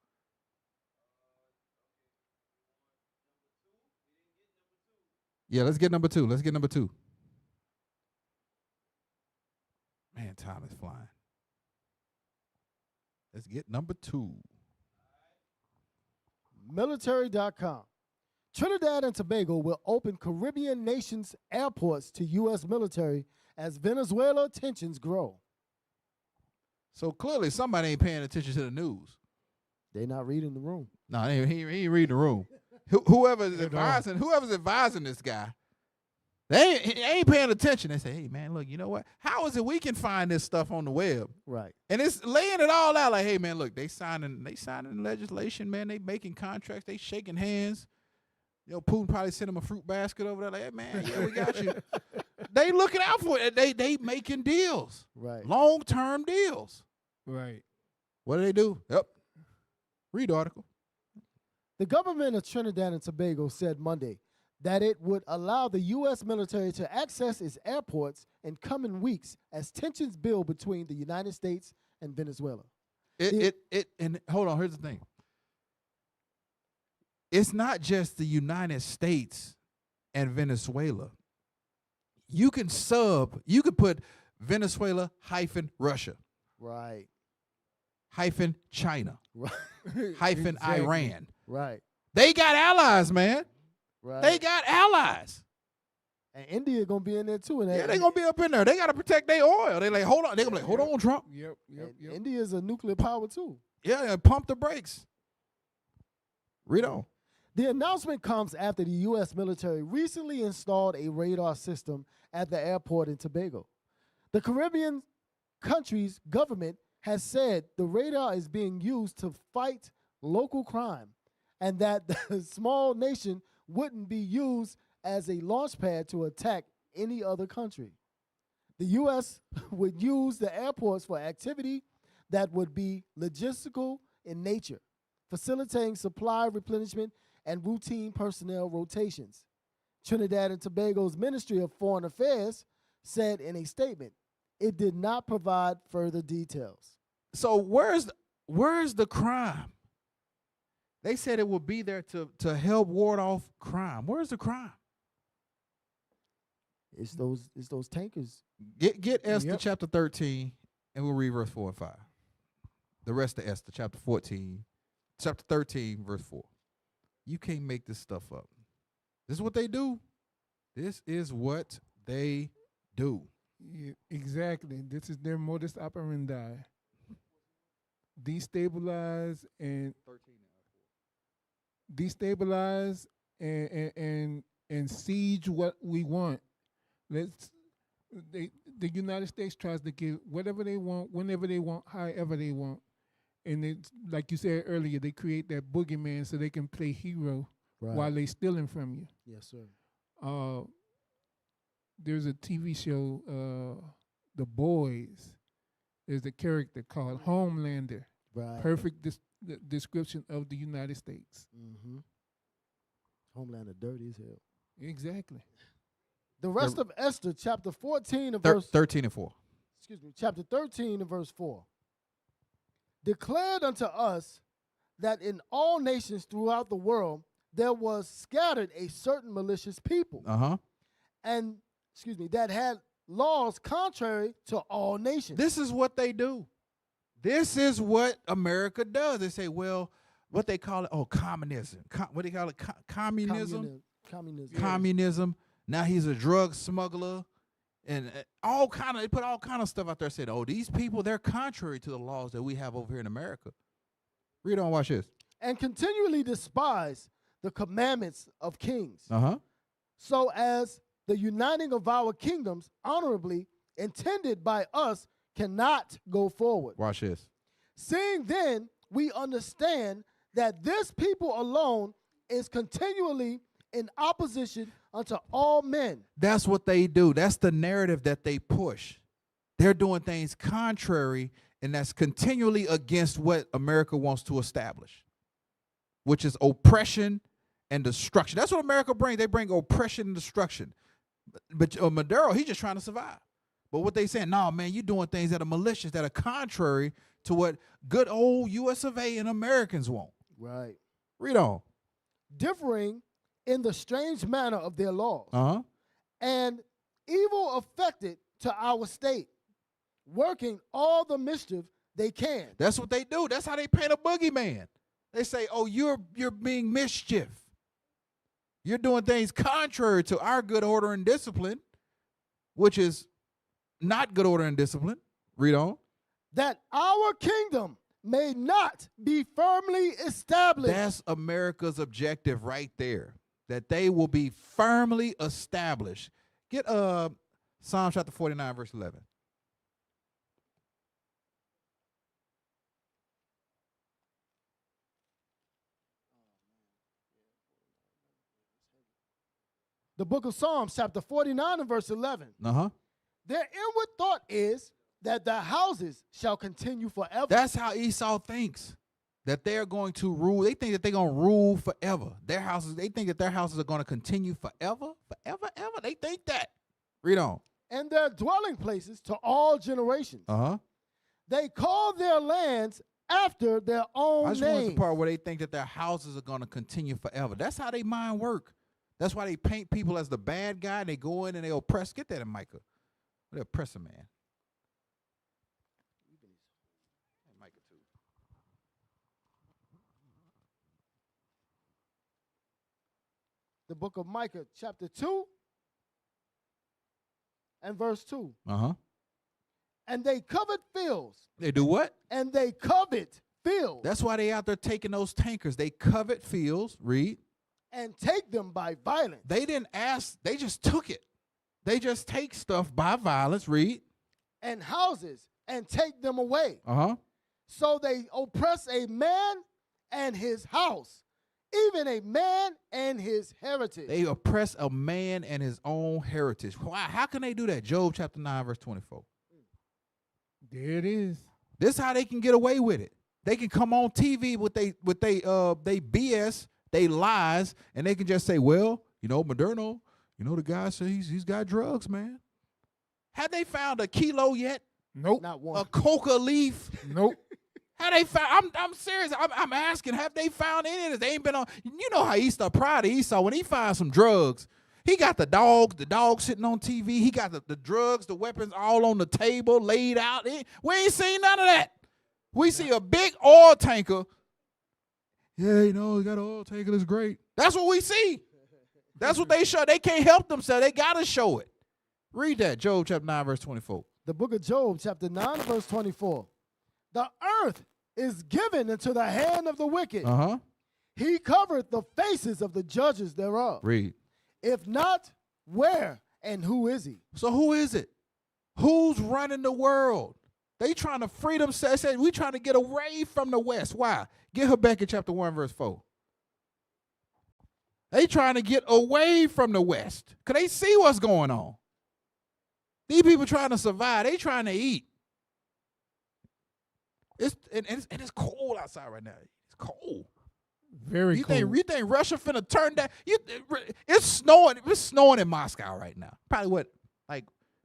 Yeah, let's get number 2. Let's get number 2. Man, time is flying. Let's get number 2. Military.com. Trinidad and Tobago will open Caribbean nations' airports to U.S. military as Venezuela tensions grow. So clearly somebody ain't paying attention to the news. They not reading the room. No, he ain't reading the room. Whoever's advising this guy, they ain't paying attention. They say, hey, man, look, you know what? How is it we can find this stuff on the web? Right. And it's laying it all out like, hey, man, look, they signing legislation, man. They making contracts. They shaking hands. Putin probably sent him a fruit basket over there. Like, hey, man, yeah, we got you. They looking out for it. They making deals. Right. Long-term deals. Right. What do they do? Yep. Read the article. The government of Trinidad and Tobago said Monday that it would allow the U.S. military to access its airports in coming weeks as tensions build between the United States and Venezuela. And hold on, here's the thing. It's not just the United States and Venezuela. You can put Venezuela -Russia. Right. -China. Right. Exactly. Iran. Right. They got allies, man. Right. They got allies. And India gonna be in there too. And Yeah, they gonna be up in there. They gotta protect their oil. They like, hold on. They gonna be like, hold on, Trump. Yep. India is a nuclear power too. Yeah, pump the brakes. Read on. The announcement comes after the U.S. military recently installed a radar system at the airport in Tobago. The Caribbean country's government has said the radar is being used to fight local crime and that the small nation wouldn't be used as a launch pad to attack any other country. The U.S. would use the airports for activity that would be logistical in nature, facilitating supply replenishment and routine personnel rotations. Trinidad and Tobago's Ministry of Foreign Affairs said in a statement it did not provide further details. So where's the crime? They said it would be there to help ward off crime. Where's the crime? It's those tankers. Get Esther chapter 13, and we'll read verse 4 and 5. The rest of Esther chapter 14, chapter 13, verse 4. You can't make this stuff up. This is what they do. This is what they do. Yeah, exactly. This is their modus operandi. Destabilize and siege what we want. The United States tries to give whatever they want, whenever they want, however they want. And it's like you said earlier, they create that boogeyman so they can play hero while they stealing from you. Yes, sir. There's a TV show, The Boys. There's a character called Homelander. Right. Perfect description of the United States. Mm-hmm. Homelander dirty as hell. Exactly. The rest of Esther, chapter 14 and verse 13 and 4. Excuse me, chapter 13 and verse 4. Declared unto us that in all nations throughout the world there was scattered a certain malicious people. And that had laws contrary to all nations. This is what they do. This is what America does. They say, well, what they call it? Oh, communism. What they call it? Communism. Communism. Communism. Now he's a drug smuggler, and they put all kind of stuff out there saying, oh, these people, they're contrary to the laws that we have over here in America. Read on, watch this. And continually despise the commandments of kings, Uh-huh. so as the uniting of our kingdoms honorably intended by us cannot go forward. Watch this. Seeing then we understand that this people alone is continually in opposition unto all men. That's what they do. That's the narrative that they push. They're doing things contrary, and that's continually against what America wants to establish, which is oppression and destruction. That's what America brings. They bring oppression and destruction. But Maduro, he's just trying to survive. But what they saying, no, man, you're doing things that are malicious, that are contrary to what good old US of A and Americans want. Right. Read on. Differing in the strange manner of their laws, Uh-huh. and evil affected to our state, working all the mischief they can. That's what they do. That's how they paint a boogeyman. They say, oh, you're being mischief. You're doing things contrary to our good order and discipline, which is not good order and discipline. Read on. That our kingdom may not be firmly established. That's America's objective right there, that they will be firmly established. Get Psalm chapter 49, verse 11. The book of Psalms, chapter 49 and verse 11. Uh-huh. Their inward thought is that the houses shall continue forever. That's how Esau thinks, that they're going to rule. They think that they're going to rule forever. Their houses, they think that their houses are going to continue forever, forever, ever. They think that. Read on. And their dwelling places to all generations. Uh-huh. They call their lands after their own I just want the names. part where they think that their houses are going to continue forever. That's how they mind work. That's why they paint people as the bad guy, and they go in and they oppress. Get that in Micah. They oppress a man. And Micah too. The book of Micah, chapter 2 and verse 2. Uh-huh. And they covet fields. They do what? And they covet fields. That's why they out there taking those tankers. They covet fields. Read. And take them by violence. They didn't ask. They just took it. They just take stuff by violence. Read. And houses and take them away. Uh-huh. So they oppress a man and his house, even a man and his heritage. They oppress a man and his own heritage. Why? How can they do that? Job chapter 9, verse 24. There it is. This is how they can get away with it. They can come on TV with they BS, they lies, and they can just say, well, Moderno, the guy says he's got drugs, man. Have they found a kilo yet? Nope. Not one. A coca leaf? Nope. Have they found? I'm serious. I'm asking. Have they found any of this? They ain't been on. You know how Esau, proud of Esau, when he finds some drugs, he got the dog sitting on TV. He got the drugs, the weapons all on the table, laid out. We ain't seen none of that. We see a big oil tanker. Yeah, he got an oil tanker. That's great. That's what we see. That's what they show. They can't help themselves. They got to show it. Read that, Job chapter 9, verse 24. The book of Job, chapter 9, verse 24. The earth is given into the hand of the wicked. Uh-huh. He covered the faces of the judges thereof. Read. If not, where and who is he? So who is it? Who's running the world? They trying to free themselves. We trying to get away from the West. Why? Get Habakkuk chapter 1, verse 4. They trying to get away from the West because they see what's going on. These people trying to survive. They trying to eat. It's cold outside right now. It's cold. Very cold. You think Russia finna turn that? It's snowing. It's snowing in Moscow right now. Probably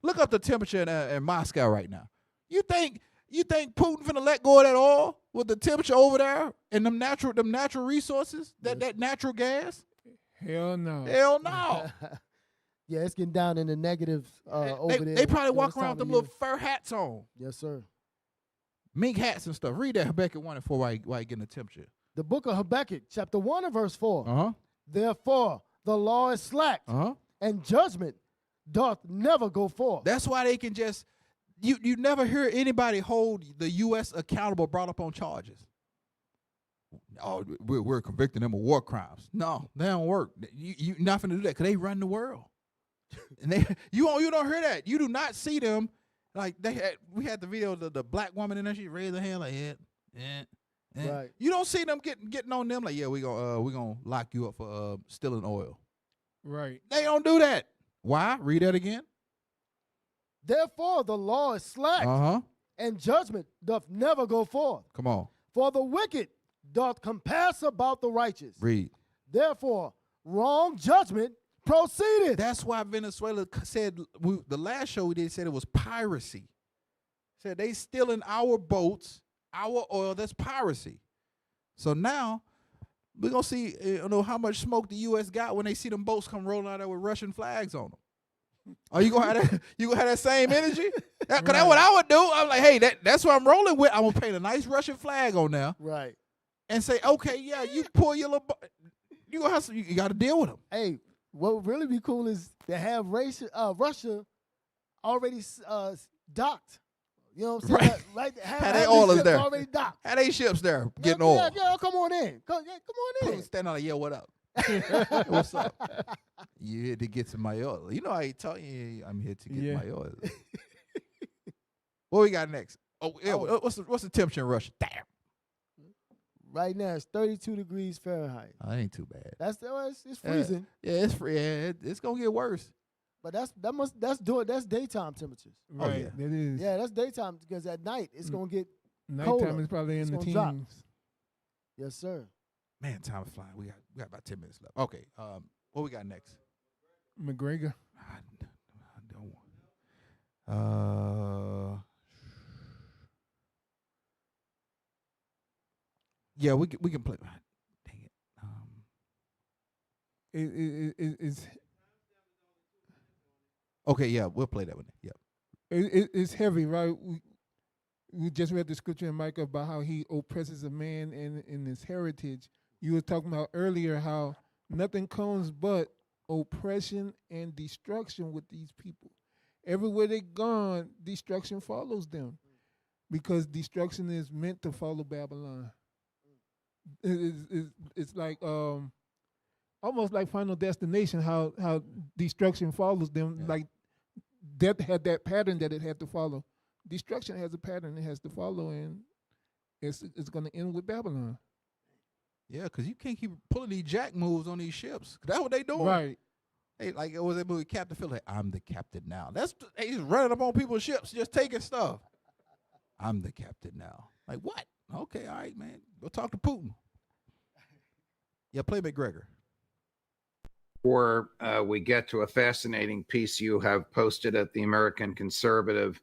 look up the temperature in Moscow right now. You think Putin finna let go of that oil with the temperature over there and them natural resources, that natural gas? Hell no. Hell no. Yeah, it's getting down in the negatives over there. They probably during walk this around time with of them year. little fur hats on. Yes, sir. Mink hats and stuff. Read that Habakkuk 1 and 4 while you getting the temperature. The book of Habakkuk, chapter 1 and verse 4. Uh-huh. Therefore, the law is slack, Uh-huh. and judgment doth never go forth. That's why they can just you never hear anybody hold the U.S. accountable, brought up on charges. Oh, we're convicting them of war crimes. No, they don't work. You not finna do that because they run the world. And you don't hear that. You do not see them like we had the video of the black woman in there. She raised her hand like yeah. Right. You don't see them getting on them like, yeah, we gonna lock you up for stealing oil. Right. They don't do that. Why? Read that again. Therefore, the law is slack, Uh-huh. and judgment doth never go forth. Come on. For the wicked doth compass about the righteous. Read. Therefore, wrong judgment proceeded. That's why Venezuela said the last show we did said it was piracy. Said they stealing our boats, our oil. That's piracy. So now we're gonna see how much smoke the U.S. got when they see them boats come rolling out there with Russian flags on them. Are you gonna have that? You gonna have that same energy? Cause that's what I would do. I'm like, hey, that's what I'm rolling with. I'm gonna paint a nice Russian flag on there, Right. and say, okay, yeah, you pull your little. You gonna have you got to deal with them. Hey, what would really be cool is to have Russia already docked. You know what I'm saying? Right. Right. Had they these oilers ships there. already docked. Had they ships there getting yeah, oil. Yeah, come on in. Come on in. Stand out like, yeah, what up? What's up? You here to get some my oil. You know I tell you I'm here to get my oil. What we got next? Oh, yeah. What's the temperature in Russia? Damn. Right now it's 32 degrees Fahrenheit. Oh, that ain't too bad. It's freezing. Yeah, it's free. Yeah, it's gonna get worse. But that's daytime temperatures. Right. yeah. It is. Yeah, that's daytime because at night it's gonna get Nighttime colder. is probably in It's the gonna drop. teens. Yes, sir. Man, time is flying. We got about 10 minutes left. Okay. What we got next? McGregor. I don't. Yeah, we can play. Dang it. It's Okay, yeah, we'll play that one. Yeah. it's heavy, right? We just read the scripture in Micah about how he oppresses a man in his heritage. You were talking about earlier how nothing comes but oppression and destruction with these people. Everywhere they gone, destruction follows them because destruction is meant to follow Babylon. It's like almost like Final Destination, how destruction follows them. Yeah. Like death had that pattern that it had to follow. Destruction has a pattern it has to follow, and it's going to end with Babylon. Yeah, because you can't keep pulling these jack moves on these ships. That's what they doing. Right. Hey, like it was that movie Captain Phil. Like, I'm the captain now. He's running up on people's ships, just taking stuff. I'm the captain now. Like what? Okay, all right, man. Go talk to Putin. Yeah, play McGregor. Before we get to a fascinating piece you have posted at the American Conservative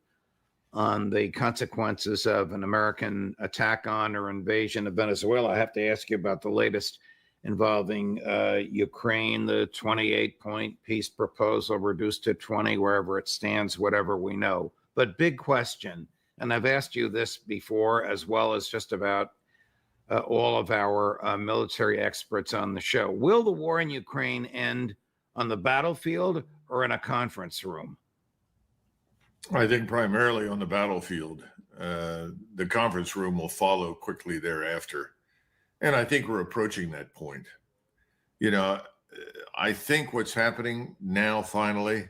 on the consequences of an American attack on or invasion of Venezuela, I have to ask you about the latest involving Ukraine, the 28-point peace proposal reduced to 20, wherever it stands, whatever we know. But big question, and I've asked you this before, as well as just about all of our military experts on the show. Will the war in Ukraine end on the battlefield or in a conference room? I think primarily on the battlefield. The conference room will follow quickly thereafter. And I think we're approaching that point. You know, I think what's happening now finally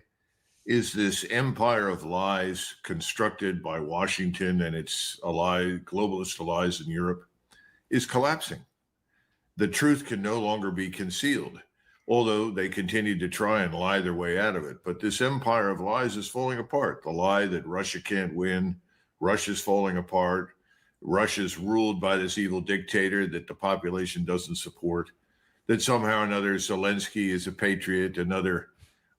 is this empire of lies constructed by Washington and its globalist allies in Europe is collapsing. The truth can no longer be concealed, although they continue to try and lie their way out of it. But this empire of lies is falling apart. The lie that Russia can't win, Russia's falling apart, Russia's ruled by this evil dictator that the population doesn't support, that somehow or another Zelensky is a patriot, another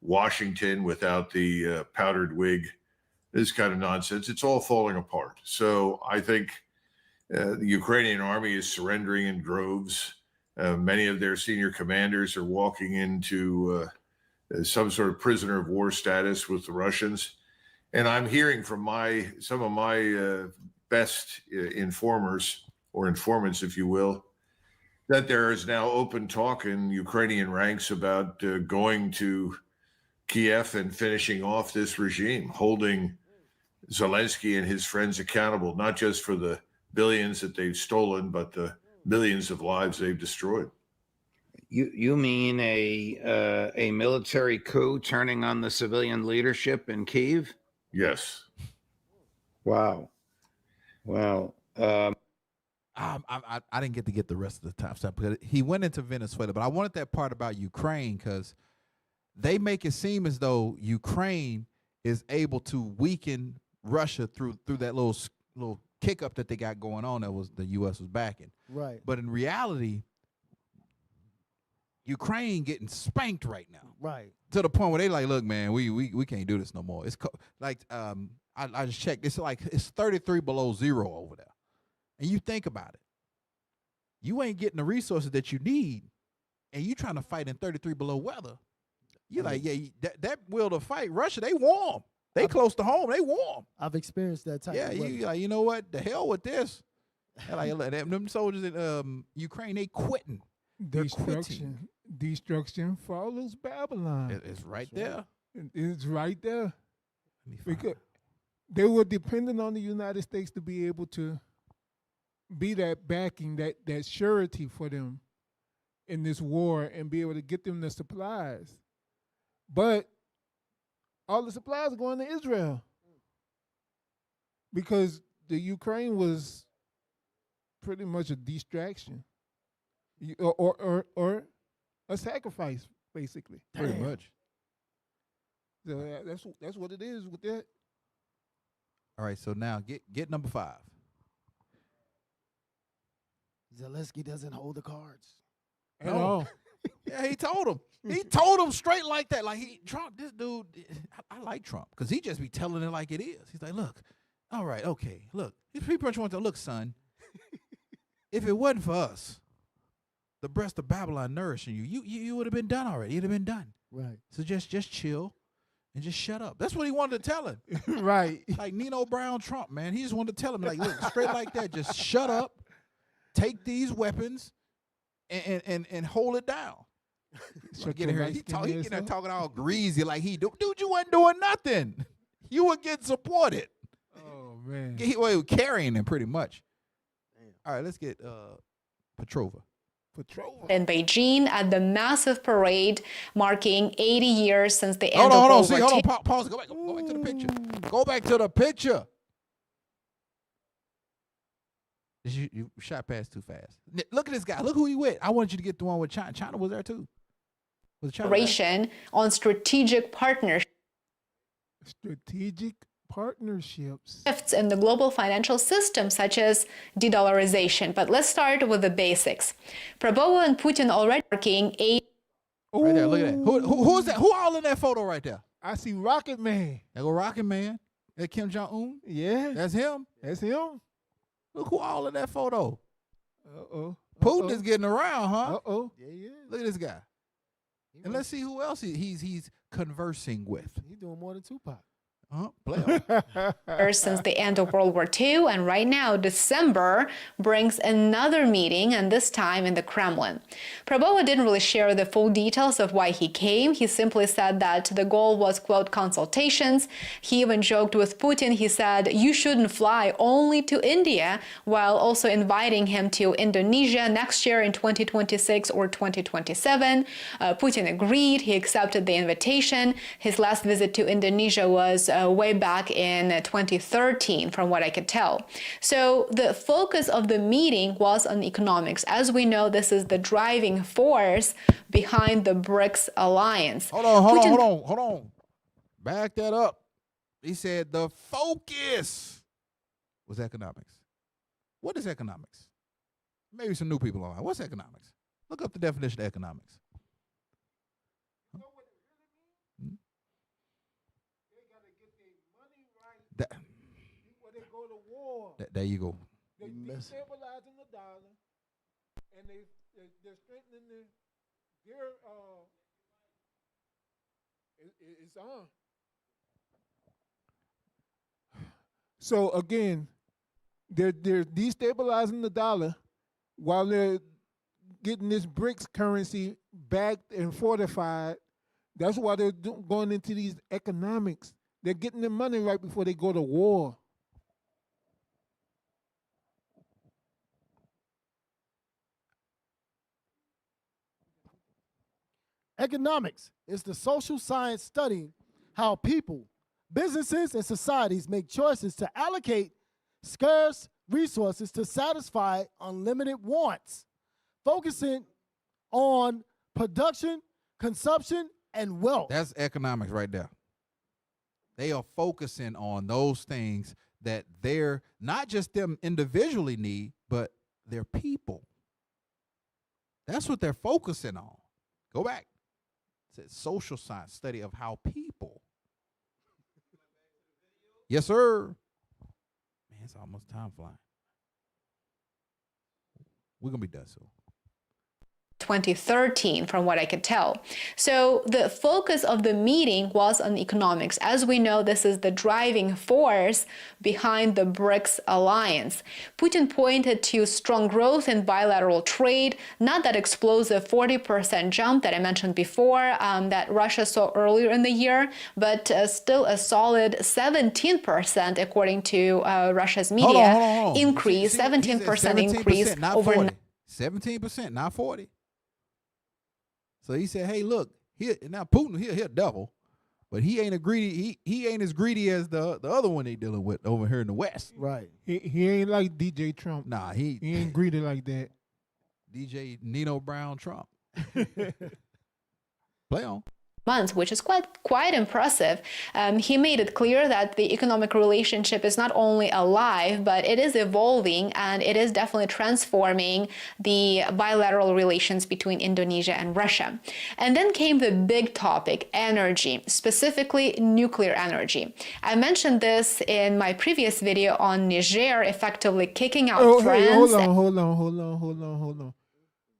Washington without the powdered wig, this kind of nonsense. It's all falling apart. So I think the Ukrainian army is surrendering in droves. Many of their senior commanders are walking into some sort of prisoner of war status with the Russians. And I'm hearing from some of my best informers or informants, if you will, that there is now open talk in Ukrainian ranks about going to Kiev and finishing off this regime, holding Zelensky and his friends accountable, not just for the billions that they've stolen, but the millions of lives they've destroyed. You mean a military coup turning on the civilian leadership in Kyiv? Yes. Wow. I didn't get the rest of the time stuff because he went into Venezuela, but I wanted that part about Ukraine because they make it seem as though Ukraine is able to weaken Russia through that little kick up that they got going on that was the U.S. was backing. Right. But in reality, Ukraine getting spanked right now. Right. To the point where they like, look, man, we can't do this no more. It's like I just checked. It's 33 below zero over there. And you think about it. You ain't getting the resources that you need, and you trying to fight in 33 below weather. You're like, yeah, that will to fight Russia, they warm. They close to home, they warm. I've experienced that type Yeah, of weather. you like, you know what? The hell with this. Like them soldiers in Ukraine, they quitting. They're quitting. Destruction follows Babylon. It's right there. It's right there. Because they were dependent on the United States to be able to be that backing, that surety for them in this war and be able to get them the supplies. But all the supplies are going to Israel because the Ukraine was pretty much a distraction or a sacrifice, basically. Pretty much. So that's what it is with that. All right, so now get number 5. Zelensky doesn't hold the cards. At all. Yeah, he told him. He told him straight like that. Like Trump, this dude, I like Trump because he just be telling it like it is. He's like, look, all right, okay, look. He pretty much wants to look, son. If it wasn't for us, the breast of Babylon nourishing you would have been done already. You'd have been done. Right. So just chill and just shut up. That's what he wanted to tell him. Right. Like Nino Brown Trump, man. He just wanted to tell him, like, look, straight like that. Just shut up. Take these weapons and hold it down. So get here. He getting there talking all greasy like he dude, you wasn't doing nothing. You were getting supported. Oh man. He was carrying him pretty much. Damn. All right, let's get Petrova. In Beijing at the massive parade marking 80 years since the end of World War II. Hold on, pause. Go back to the picture. Go back to the picture. You shot past too fast. Look at this guy. Look who he with. I want you to get the one with China. China was there too. Was China there? On strategic partnerships. Strategic partnerships. Shifts in the global financial system, such as de-dollarization. But let's start with the basics. Prabowo and Putin already working right there. Look at that. Who is that? Who all in that photo right there? I see Rocket Man. There go Rocket Man. That Kim Jong-un. Yeah. That's him. That's him. Look who all in that photo. Uh-oh. Putin is getting around, huh? Uh-oh. Yeah, he is. Look at this guy. And let's see who else he's conversing with. He's doing more than Tupac. Since the end of World War II, and right now December brings another meeting, and this time in the Kremlin. Prabowo didn't really share the full details of why he came. He simply said that the goal was, quote, consultations. He even joked with Putin. He said, you shouldn't fly only to India, while also inviting him to Indonesia next year in 2026 or 2027. Putin agreed. He accepted the invitation. His last visit to Indonesia was way back in 2013, from what I could tell. So the focus of the meeting was on economics. As we know, this is the driving force behind the BRICS alliance. Hold on. Back that up. He said the focus was economics. What is economics? Maybe some new people online. What's economics? Look up the definition of economics. Before they go to war. There you go. They're destabilizing the dollar, and they're strengthening their it's on. So again, they're destabilizing the dollar while they're getting this BRICS currency backed and fortified. That's why they're going into these economics. They're getting their money right before they go to war. Economics is the social science studying how people, businesses, and societies make choices to allocate scarce resources to satisfy unlimited wants, focusing on production, consumption, and wealth. That's economics right there. They are focusing on those things that they're not just them individually need, but their people. That's what they're focusing on. Go back. It says social science study of how people. Yes, sir. Man, it's almost time flying. We're going to be done soon. 2013, from what I could tell. So the focus of the meeting was on economics. As we know, this is the driving force behind the BRICS alliance. Putin pointed to strong growth in bilateral trade, not that explosive 40% jump that I mentioned before that Russia saw earlier in the year, but still a solid 17% according to Russia's media. Hold on. Increase, 17% increase not over 40. 17%, not 40. So he said, "Hey, look, now Putin, he a devil, but he ain't a greedy. He ain't as greedy as the other one they dealing with over here in the West." Right. He ain't like DJ Trump. Nah, he ain't greedy like that. DJ Nino Brown Trump. Play on. Months, which is quite impressive. He made it clear that the economic relationship is not only alive, but it is evolving, and it is definitely transforming the bilateral relations between Indonesia and Russia. And then came the big topic, energy, specifically nuclear energy. I mentioned this in my previous video on Niger effectively kicking out France. Hey, hold on.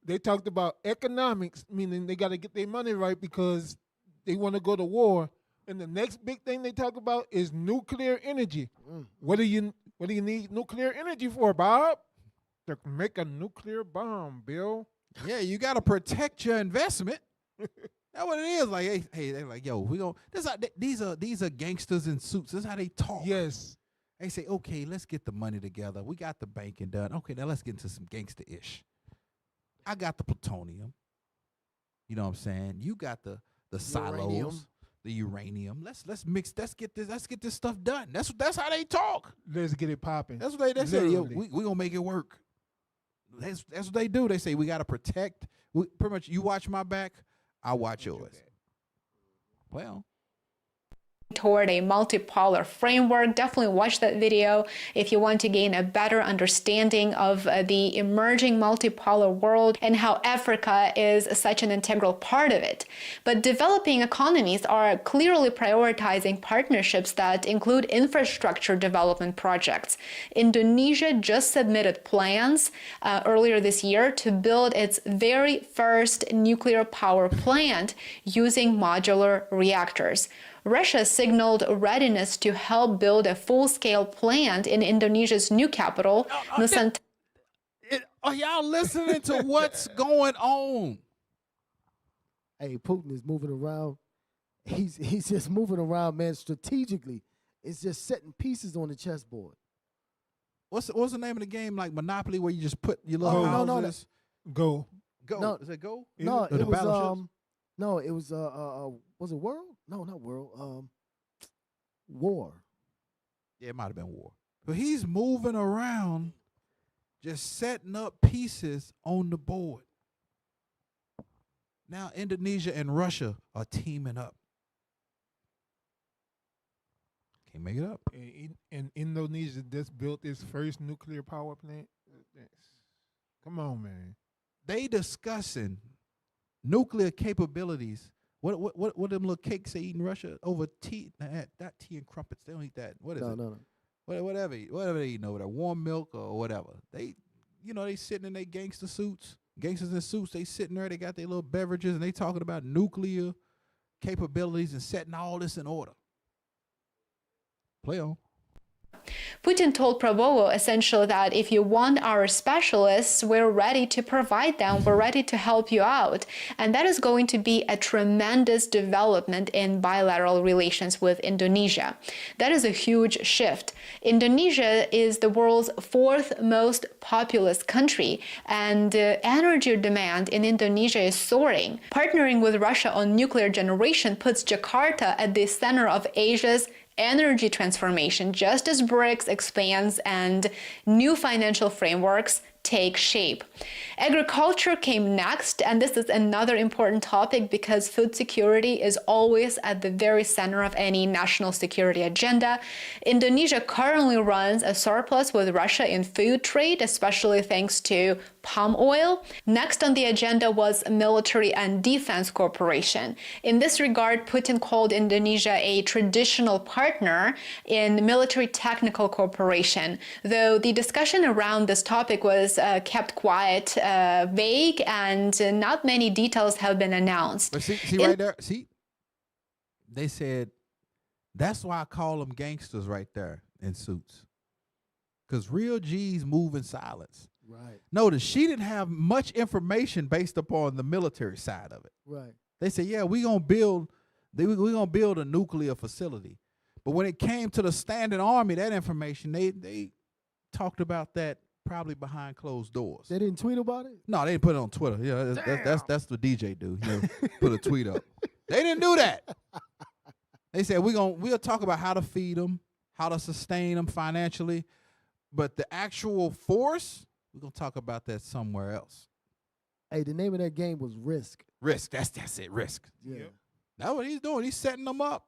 They talked about economics, meaning they got to get their money right because they want to go to war, and the next big thing they talk about is nuclear energy. What do you need nuclear energy for, Bob? To make a nuclear bomb, Bill. Yeah, you got to protect your investment. That's what it is. Like, hey, they're like, yo, these are gangsters in suits. This is how they talk. Yes. They say, okay, let's get the money together. We got the banking done. Okay, now let's get into some gangster-ish. I got the plutonium. You know what I'm saying? You got the silos, the uranium. Let's get this stuff done. That's how they talk. Let's get it popping. That's what they say. Yo, we gonna make it work. That's what they do. They say we gotta protect. Pretty much, you watch my back, I watch yours. Well, toward a multipolar framework. Definitely watch that video if you want to gain a better understanding of the emerging multipolar world and how Africa is such an integral part of it. But developing economies are clearly prioritizing partnerships that include infrastructure development projects. Indonesia just submitted plans earlier this year to build its very first nuclear power plant using modular reactors. Russia signaled readiness to help build a full-scale plant in Indonesia's new capital, Nusantara. Are y'all listening to what's going on? Hey, Putin is moving around. He's just moving around, man, strategically. It's just setting pieces on the chessboard. What's the name of the game, like Monopoly, where you just put your little houses? Go. No, is it Go? No, it was was it World? No, not World. War. Yeah, it might have been War. But he's moving around, just setting up pieces on the board. Now Indonesia and Russia are teaming up. Can't make it up. And Indonesia just built its first nuclear power plant. Come on, man. They discussing nuclear capabilities. What them little cakes they eat in Russia over tea? Not tea and crumpets. They don't eat that. What is it? No. Whatever they eat over there, warm milk or whatever. They sitting in their gangster suits, gangsters in suits. They sitting there. They got their little beverages and they talking about nuclear capabilities and setting all this in order. Play on. Putin told Prabowo essentially that if you want our specialists, we're ready to provide them, we're ready to help you out. And that is going to be a tremendous development in bilateral relations with Indonesia. That is a huge shift. Indonesia is the world's fourth most populous country, and energy demand in Indonesia is soaring. Partnering with Russia on nuclear generation puts Jakarta at the center of Asia's energy transformation, just as BRICS expands and new financial frameworks take shape. Agriculture came next, and this is another important topic because food security is always at the very center of any national security agenda. Indonesia currently runs a surplus with Russia in food trade, especially thanks to palm oil. Next on the agenda was military and defense cooperation. In this regard, Putin called Indonesia a traditional partner in military technical cooperation, though the discussion around this topic was kept quiet, vague, and not many details have been announced. But see right there, see, they said, that's why I call them gangsters right there in suits. Because real G's move in silence. Right. Notice she didn't have much information based upon the military side of it. Right. They said, yeah, we're gonna build a nuclear facility. But when it came to the standing army, that information, they talked about that probably behind closed doors. They didn't tweet about it? No, they didn't put it on Twitter. Yeah, that's the DJ do. You know, put a tweet up. They didn't do that. They said we'll talk about how to feed them, how to sustain them financially, but the actual force, we're gonna talk about that somewhere else. Hey, the name of that game was Risk. Risk. That's it. Risk. Yeah. That's what he's doing. He's setting them up.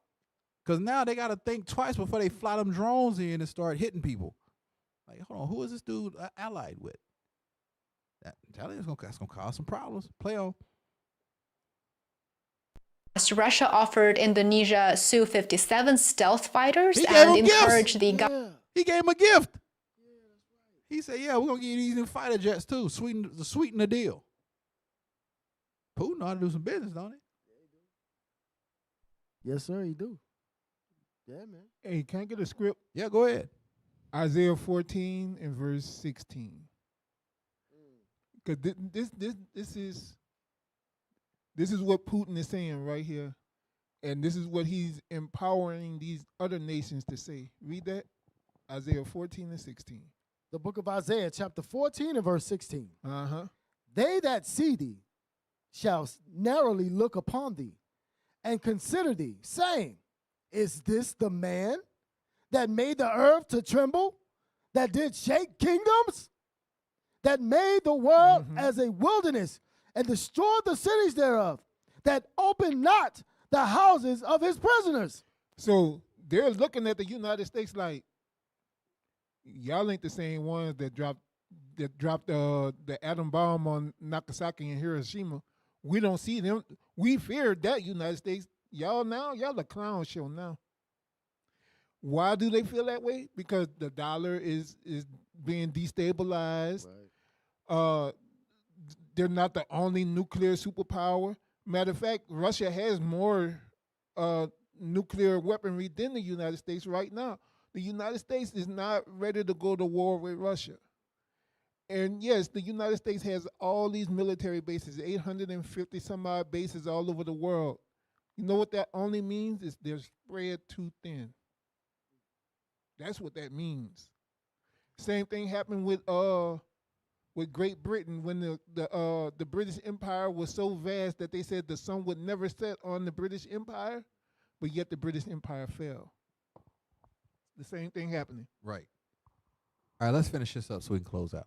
Because now they got to think twice before they fly them drones in and start hitting people. Like, hold on, who is this dude allied with? That's gonna cause some problems. Play on. Russia offered Indonesia Su-57 stealth fighters and encouraged the government. He gave him a gift. He said, yeah, we're going to give you these new fighter jets too. Sweeten the deal. Putin know how to do some business, don't he? Yes, sir, he do. Yeah, man. Hey, can I get a script? Yeah, go ahead. Isaiah 14 and verse 16. Because this is what Putin is saying right here. And this is what he's empowering these other nations to say. Read that. Isaiah 14 and 16. The book of Isaiah, chapter 14 and verse 16. Uh-huh. They that see thee shall narrowly look upon thee and consider thee, saying, is this the man that made the earth to tremble, that did shake kingdoms, that made the world as a wilderness and destroyed the cities thereof, that opened not the houses of his prisoners? So they're looking at the United States like, y'all ain't the same ones that dropped the atom bomb on Nagasaki and Hiroshima. We don't see them. We feared that United States. Y'all a clown show now. Why do they feel that way? Because the dollar is being destabilized. Right. They're not the only nuclear superpower. Matter of fact, Russia has more nuclear weaponry than the United States right now. The United States is not ready to go to war with Russia. And yes, the United States has all these military bases, 850 some odd bases all over the world. You know what that only means? Is they're spread too thin. That's what that means. Same thing happened with Great Britain when the British Empire was so vast that they said the sun would never set on the British Empire, but yet the British Empire fell. The same thing happening. Right. All right, let's finish this up so we can close out.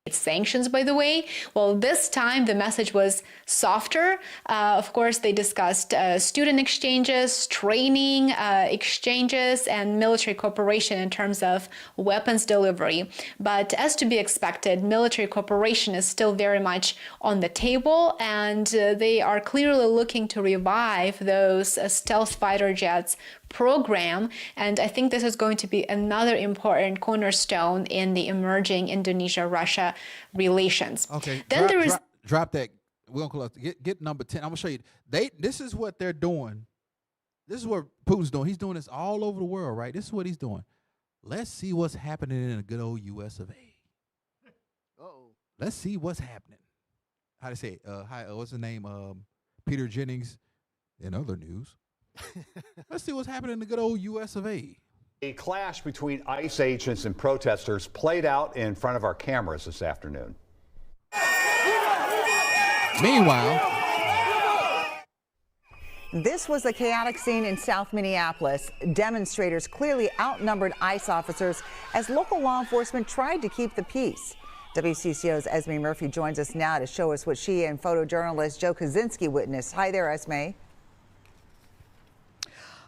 Sanctions, by the way. Well, this time the message was softer. Of course, they discussed student exchanges, training exchanges, and military cooperation in terms of weapons delivery. But as to be expected, military cooperation is still very much on the table, and they are clearly looking to revive those stealth fighter jets program, and I think this is going to be another important cornerstone in the emerging Indonesia-Russia relations. Okay, then there is drop that we're gonna close. Get number 10. I'm gonna show you. This is what they're doing. This is what Putin's doing. He's doing this all over the world, right? This is what he's doing. Let's see what's happening in the good old U.S. of A. Uh-oh. Let's see what's happening. How to say it? What's his name? Peter Jennings. In other news, let's see what's happening in the good old U.S. of A. A clash between ICE agents and protesters played out in front of our cameras this afternoon. Meanwhile, this was a chaotic scene in South Minneapolis. Demonstrators clearly outnumbered ICE officers as local law enforcement tried to keep the peace. WCCO's Esme Murphy joins us now to show us what she and photojournalist Joe Kaczynski witnessed. Hi there, Esme.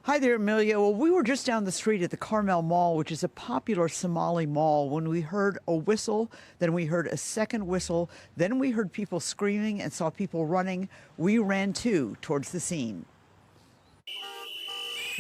Hi there, Amelia. Well, we were just down the street at the Carmel Mall, which is a popular Somali mall, when we heard a whistle, then we heard a second whistle, then we heard people screaming and saw people running. We ran, too, towards the scene.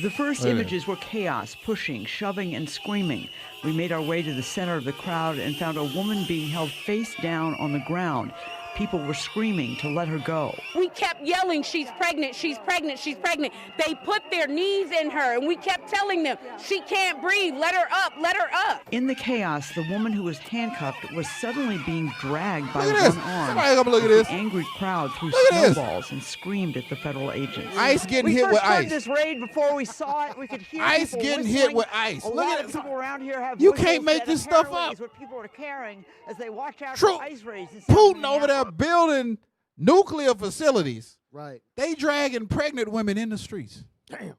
The first images were chaos, pushing, shoving, and screaming. We made our way to the center of the crowd and found a woman being held face down on the ground. People were screaming to let her go. We kept yelling, she's pregnant, she's pregnant, she's pregnant. They put their knees in her, and we kept telling them, she can't breathe, let her up, let her up. In the chaos, the woman who was handcuffed was suddenly being dragged by one arm. Somebody come look at this. The angry crowd threw snowballs and screamed at the federal agents. ICE getting hit with ice. We first heard this raid before we saw it. We could hear ICE people getting whistling. hit with ice. A Look lot at of it. people around here have You whistles can't make that this stuff apparently up. is what people are carrying as they watch out True. for ICE raids. in South Putin over there Minneapolis. building nuclear facilities. Right. They dragging pregnant women in the streets. Damn.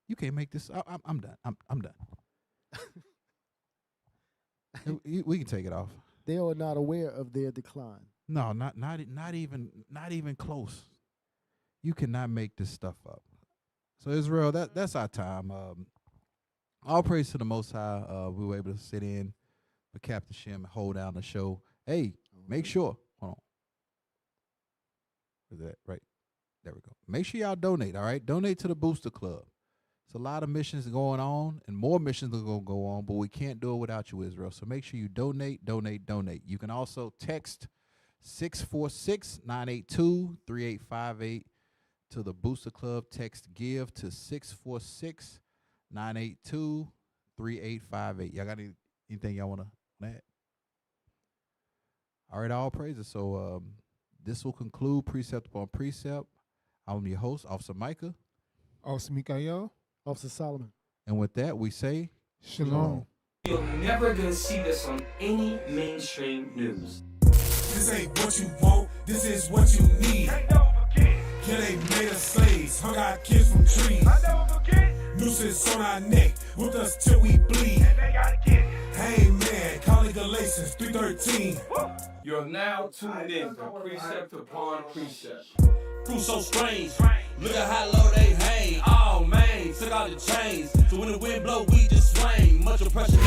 You can't make this. I'm done. I'm done. We can take it off. They are not aware of their decline. No, not even close. You cannot make this stuff up. So Israel, that's our time. All praise to the Most High. We were able to sit in with Captain Shem and hold down the show. Hey, make sure. Hold on. Is that right? There we go. Make sure y'all donate. All right, donate to the Booster Club. It's a lot of missions going on, and more missions are going to go on, but we can't do it without you, Israel. So make sure you donate. You can also text 646-982-3858 to the Booster Club. Text GIVE to 646-982-3858. Y'all got anything y'all want to add? All right, all praises. So this will conclude Precept Upon Precept. I'm your host, Officer Micah. Officer Mikael. Officer Solomon. And with that, we say Shalom. You're never gonna see this on any mainstream news. This ain't what you want, this is what you need. Yeah, they made us slaves, hung our kids from trees. Nooses on our neck, whipped us till we bleed. Hey man, calling Galatians 3:13. You're now tuned in to Precept Upon Precept. Crew so strange. Look at how low they hang. Oh man, took out the chains. So when the wind blow, we just swing. Much oppression.